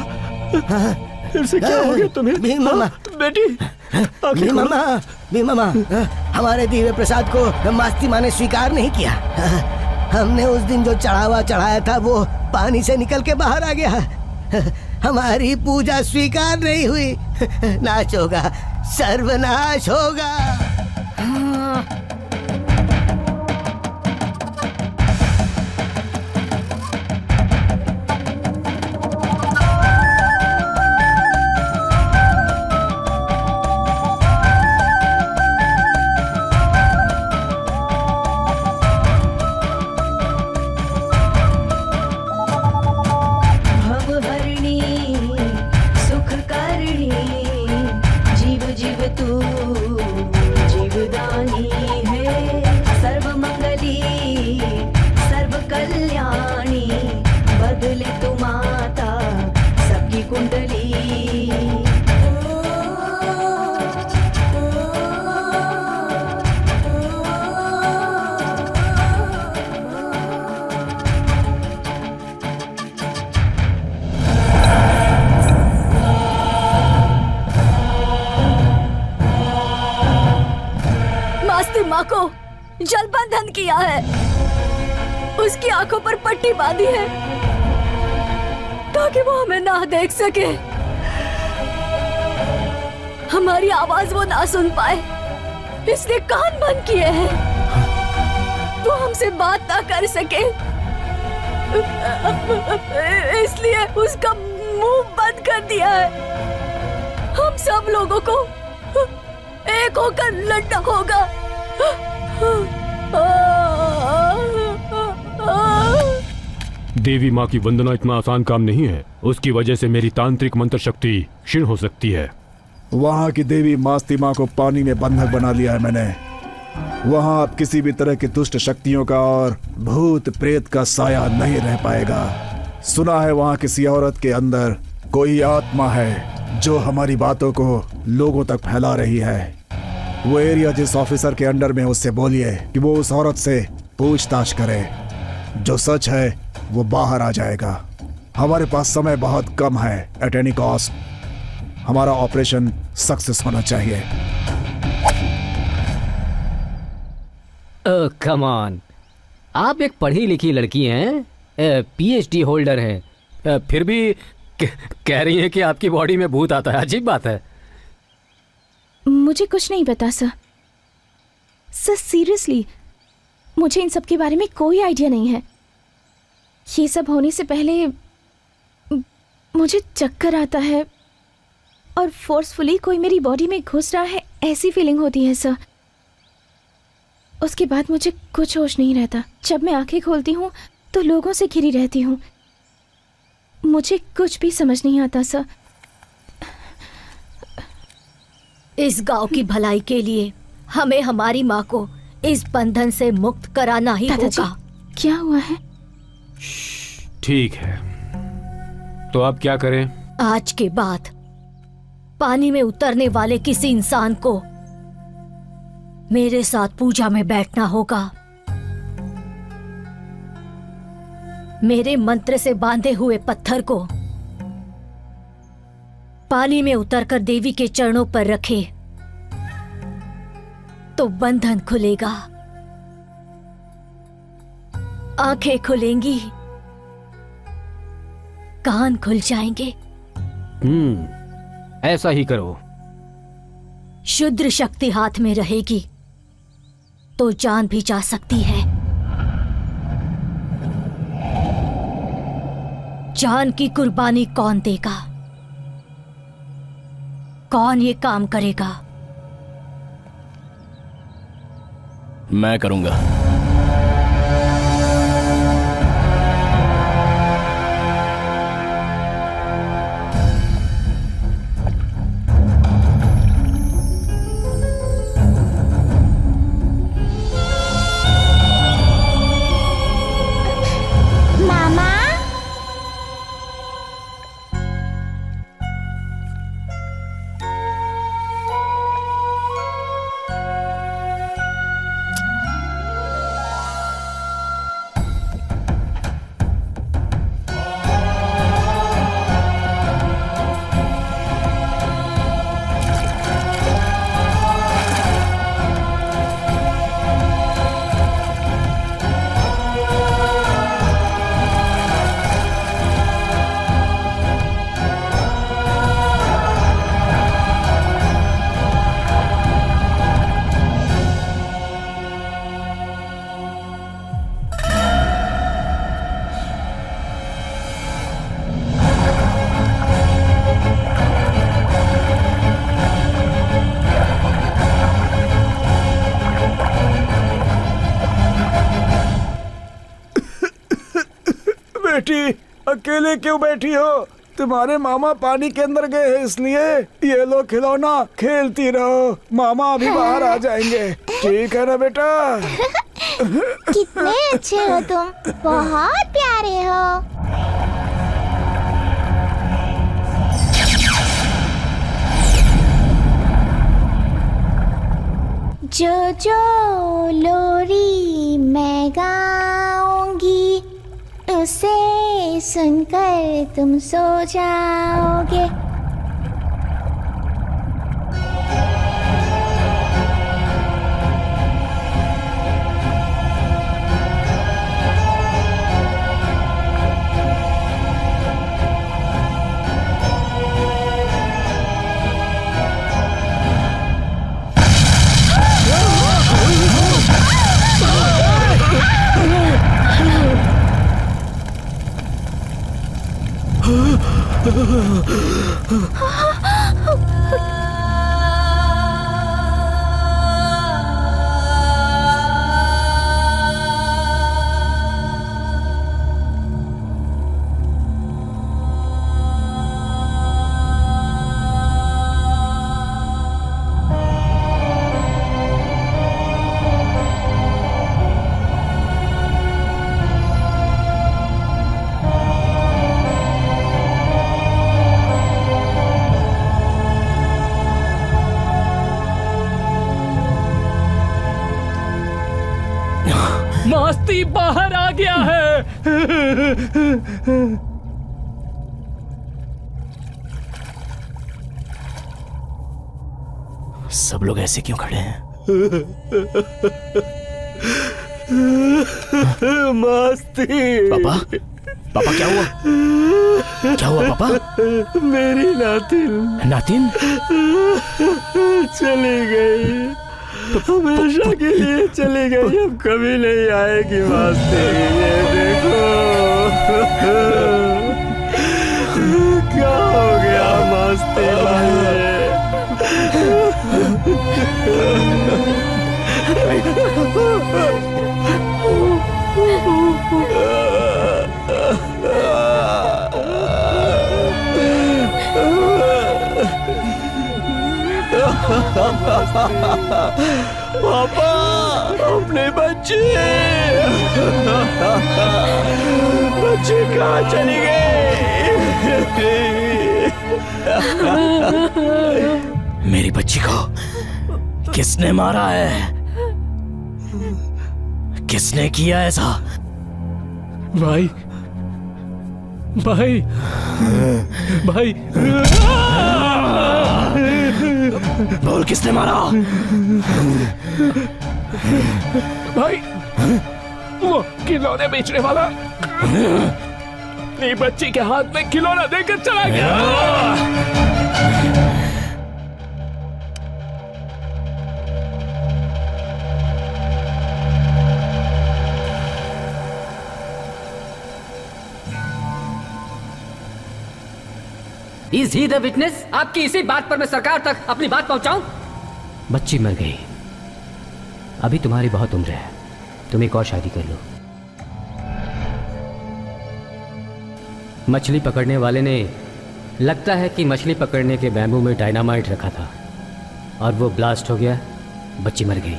S5: फिर से क्या हो गया तुम्हें?
S8: भीमा माँ,
S5: बेटी,
S8: भीमा माँ, भीमा माँ, हमारे दिव्य प्रसाद को मास्ती माँ ने स्वीकार नहीं किया। हमने उस दिन जो चढ़ावा चढ़ाया था वो पानी से निकल के बाहर आ गया। हमारी पूजा स्वीकार नहीं हुई। नाश होगा, सर्वनाश होगा।
S3: माँ को जलबंधन किया है, उसकी आंखों पर पट्टी बांधी है ताकि वो हमें ना देख सके, हमारी आवाज वो ना सुन पाए, इसलिए कान बंद किए हैं, वो हमसे बात ना कर सके, इसलिए उसका मुंह बंद कर दिया है। हम सब लोगों को एक होकर लड़ना होगा।
S9: देवी माँ की वंदना इतना आसान काम नहीं है, उसकी वजह से मेरी तांत्रिक मंत्र शक्ति क्षीण हो सकती है।
S6: वहाँ की देवी मास्ती माँ को पानी में बंधक बना लिया है मैंने। वहाँ अब किसी भी तरह की दुष्ट शक्तियों का और भूत प्रेत का साया नहीं रह पाएगा। सुना है वहाँ किसी औरत के अंदर कोई आत्मा है जो हमारी बातों को लोगों तक फैला रही है। वो एरिया जिस ऑफिसर के अंडर में, उससे बोलिए कि वो उस औरत से पूछताछ करे। जो सच है वो बाहर आ जाएगा। हमारे पास समय बहुत कम है। एट एनी कॉस्ट हमारा ऑपरेशन सक्सेस होना चाहिए।
S13: कम ऑन, आप एक पढ़ी लिखी लड़की हैं, पीएचडी होल्डर हैं, फिर भी कह रही हैं कि आपकी बॉडी में भूत आता है। अजीब बात है।
S4: मुझे कुछ नहीं पता सर। सीरियसली मुझे इन सब के बारे में कोई आइडिया नहीं है। ये सब होने से पहले मुझे चक्कर आता है और फोर्सफुली कोई मेरी बॉडी में घुस रहा है, ऐसी फीलिंग होती है सर। उसके बाद मुझे कुछ होश नहीं रहता। जब मैं आंखें खोलती हूँ तो लोगों से घिरी रहती हूँ। मुझे कुछ भी समझ नहीं आता सर।
S3: इस गांव की भलाई के लिए हमें हमारी माँ को इस बंधन से मुक्त कराना ही होगा।
S4: क्या हुआ है?
S9: ठीक है, तो अब क्या करें?
S3: आज के बाद पानी में उतरने वाले किसी इंसान को मेरे साथ पूजा में बैठना होगा। मेरे मंत्र से बांधे हुए पत्थर को पानी में उतरकर देवी के चरणों पर रखे तो बंधन खुलेगा, आंखें खुलेंगी, कान खुल जाएंगे।
S13: ऐसा ही करो।
S3: शुद्र शक्ति हाथ में रहेगी तो जान भी जा सकती है। जान की कुर्बानी कौन देगा? कौन ये काम करेगा?
S11: मैं करूंगा।
S6: बेटी, अकेले क्यों बैठी हो? तुम्हारे मामा पानी के अंदर गए हैं, इसलिए ये लो खिलौना, खेलती रहो। मामा अभी बाहर आ जाएंगे। ठीक है ना बेटा?
S7: कितने अच्छे हो तुम, बहुत प्यारे हो। जो जो लोरी मैं गाऊंगी उसे सुनकर तुम सो जाओगे।
S1: मास्ती बाहर आ गया है।
S2: सब लोग ऐसे क्यों खड़े हैं?
S5: मस्ती।
S2: पापा, पापा क्या हुआ? क्या हुआ पापा?
S5: मेरी नातिन।
S2: नातिन?
S5: चली गई, हमेशा के लिए चली गई, अब कभी नहीं आएगी मस्ती। ये देखो क्या हो गया मस्ती भाई। पापा अपने बच्चे कहाँ चली गई?
S2: मेरी बच्ची को किसने मारा है? किसने किया ऐसा?
S1: भाई, भाई, भाई,
S2: बोल किसने मारा?
S1: भाई, वो खिलौने बेचने वाला मेरी बच्ची के हाथ में खिलौना देकर चला गया।
S13: Is he the witness? आपकी इसी बात पर मैं सरकार तक अपनी बात पहुंचाऊं? बच्ची मर गई, अभी तुम्हारी बहुत उम्र है, तुम एक और शादी कर लो। मछली पकड़ने वाले ने लगता है कि मछली पकड़ने के बैम्बू में डायनामाइट रखा था और वो ब्लास्ट हो गया, बच्ची मर गई।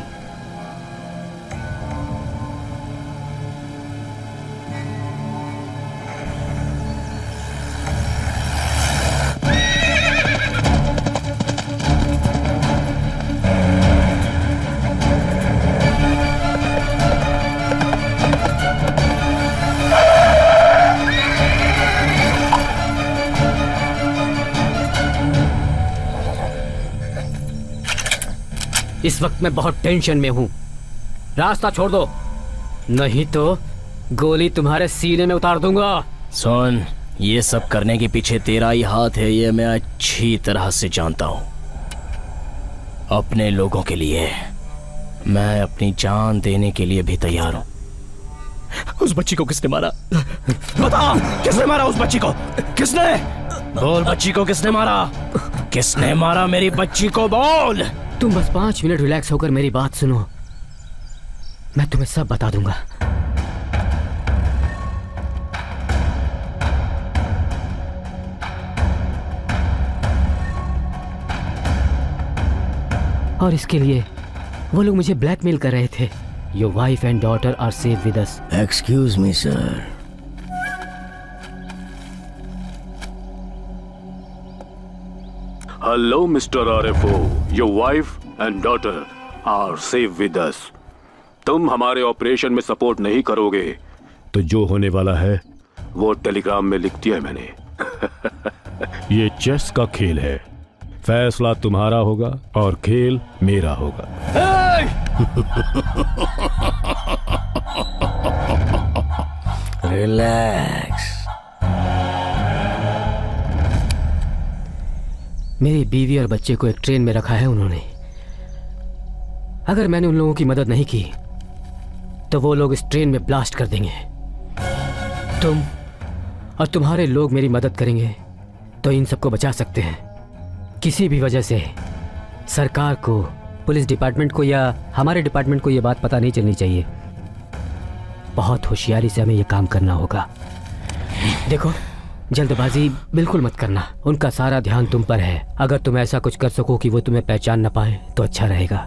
S13: इस वक्त मैं बहुत टेंशन में हूं, रास्ता छोड़ दो नहीं तो गोली तुम्हारे सीने में उतार दूंगा।
S2: सुन, ये सब करने के पीछे तेरा ही हाथ है, ये मैं अच्छी तरह से जानता हूं। अपने लोगों के लिए मैं अपनी जान देने के लिए भी तैयार हूं। उस बच्ची को किसने मारा? बता, किसने मारा उस बच्ची को? किसने? बोल, बच्ची को किसने मारा? किसने मारा मेरी बच्ची को? बोल।
S13: तुम बस 5 मिनट रिलैक्स होकर मेरी बात सुनो, मैं तुम्हें सब बता दूंगा। और इसके लिए वो लोग मुझे ब्लैकमेल कर रहे थे। Your wife and daughter are safe with us.
S2: Excuse me, sir.
S11: Hello, Mr. RFO. Your wife and daughter are safe with us. तुम हमारे ऑपरेशन में सपोर्ट नहीं करोगे तो जो होने वाला है वो टेलीग्राम में लिख दिया है मैंने।
S14: ये चेस का खेल है, फैसला तुम्हारा होगा और खेल मेरा होगा।
S2: रिलैक्स।
S13: मेरी बीवी और बच्चे को एक ट्रेन में रखा है उन्होंने। अगर मैंने उन लोगों की मदद नहीं की तो वो लोग इस ट्रेन में ब्लास्ट कर देंगे। तुम और तुम्हारे लोग मेरी मदद करेंगे तो इन सबको बचा सकते हैं। किसी भी वजह से सरकार को, पुलिस डिपार्टमेंट को या हमारे डिपार्टमेंट को ये बात पता नहीं चलनी चाहिए। बहुत होशियारी से हमें ये काम करना होगा। देखो, जल्दबाजी बिल्कुल मत करना। उनका सारा ध्यान तुम पर है। अगर तुम ऐसा कुछ कर सको कि वो तुम्हें पहचान न पाए तो अच्छा रहेगा।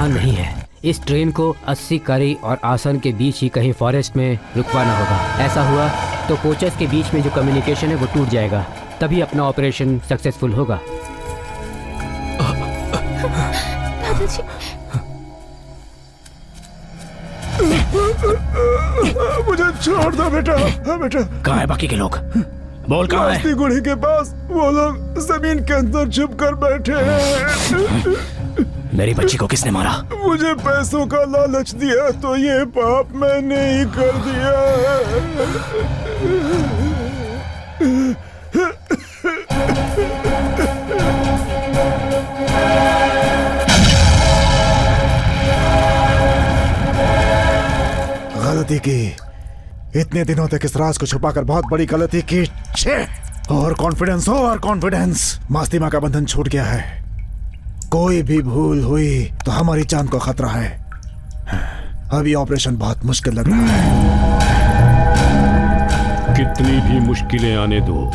S13: नहीं है। इस ट्रेन को 80 करी और आसन के बीच ही कहीं फॉरेस्ट में रुकवाना होगा। ऐसा हुआ तो कोचेस के बीच में जो कम्युनिकेशन है वो टूट जाएगा, तभी अपना ऑपरेशन सक्सेसफुल होगा।
S4: दादाजी,
S15: मुझे छोड़ दो बेटा। बेटा
S2: कहाँ है बाकी के लोग? बोल कहाँ है?
S15: गुड़ी के पास वो लोग जमीन के अंदर छुप कर बैठे हैं।
S2: मेरी बच्ची को किसने मारा?
S15: मुझे पैसों का लालच दिया तो ये पाप मैंने ही कर दिया। गलती की, इतने दिनों तक इस राज को छुपाकर बहुत बड़ी गलती की। और कॉन्फिडेंस, मास्तिमा का बंधन छूट गया है। कोई भी भूल हुई तो हमारी जान को खतरा है। अब ये ऑपरेशन बहुत मुश्किल लग रहा है।
S14: कितनी भी मुश्किलें आने दो,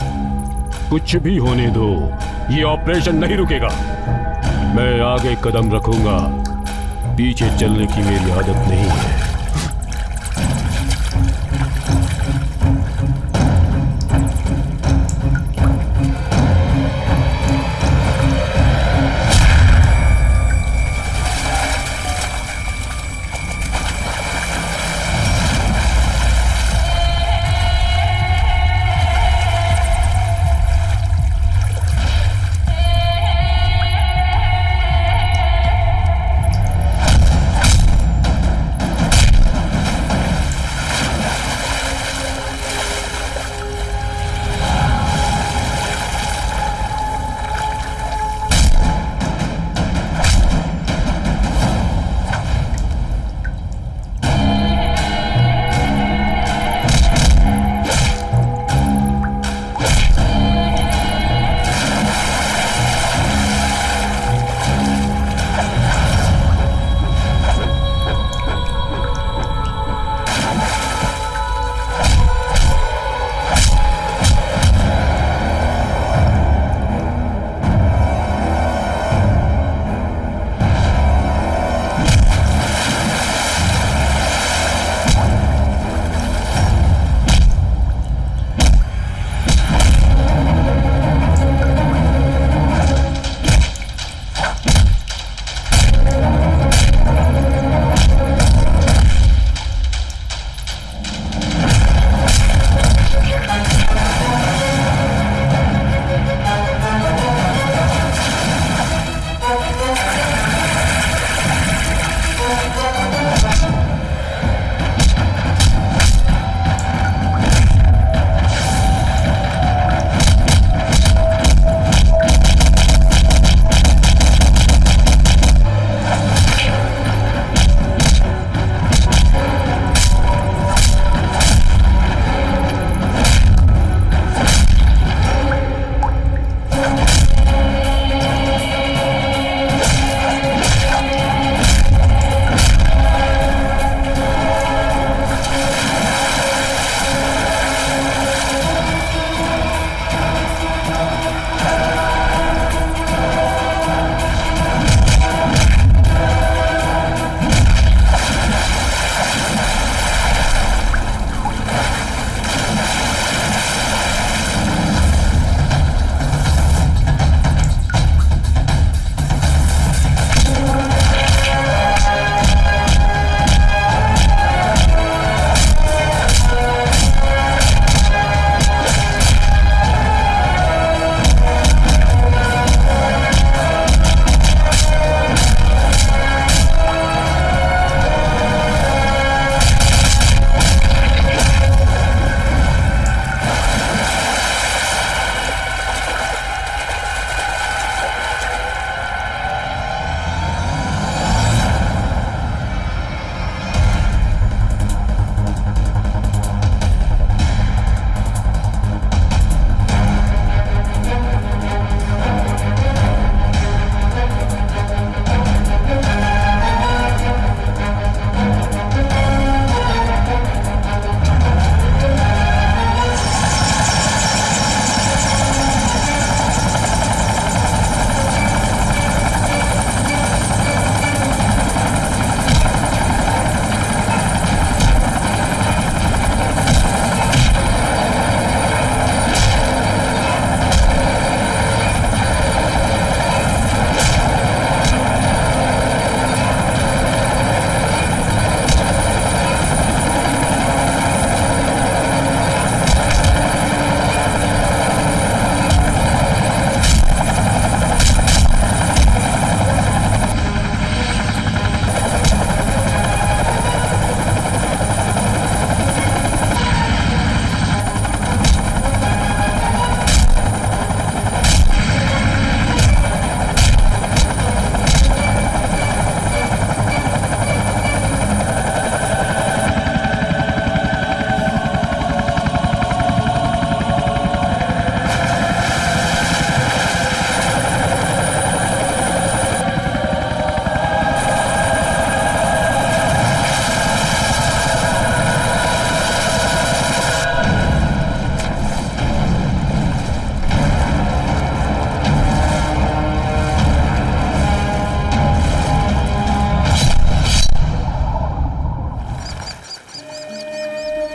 S14: कुछ भी होने दो, ये ऑपरेशन नहीं रुकेगा। मैं आगे कदम रखूंगा, पीछे चलने की मेरी आदत नहीं है।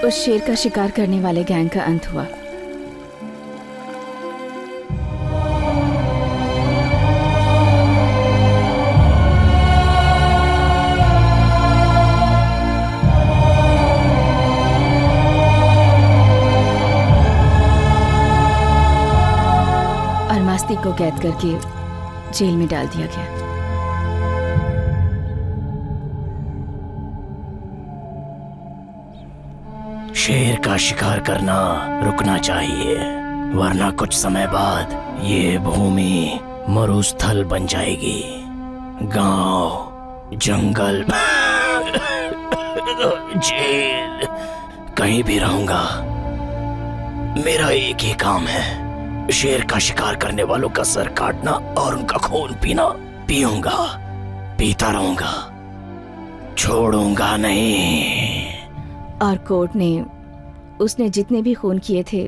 S4: उस शेर का शिकार करने वाले गैंग का अंत हुआ। और मास्ती को कैद करके जेल में डाल दिया गया।
S2: शेर का शिकार करना रुकना चाहिए, वरना कुछ समय बाद ये भूमि मरुस्थल बन जाएगी। गांव, जंगल, जेल, कहीं भी रहूंगा। मेरा एक ही काम है, शेर का शिकार करने वालों का सर काटना और उनका खून पीना। पीऊंगा, पीता रहूंगा, छोड़ूंगा नहीं।
S4: और कोर्ट ने उसने जितने भी खून किए थे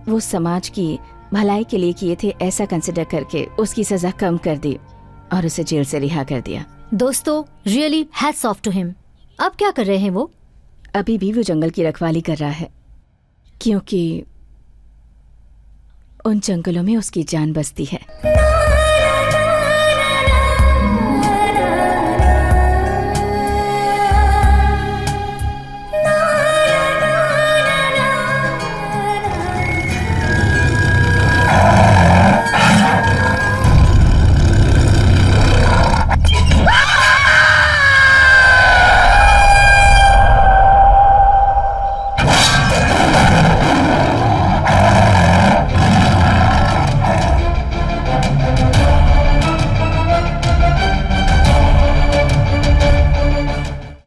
S4: वो समाज की भलाई के लिए किए थे, ऐसा कंसिडर करके उसकी सजा कम कर दी और उसे जेल से रिहा कर दिया।
S3: दोस्तों, really hats off to him. अब क्या कर रहे हैं वो?
S4: अभी भी वो जंगल की रखवाली कर रहा है, क्योंकि उन जंगलों में उसकी जान बसती है।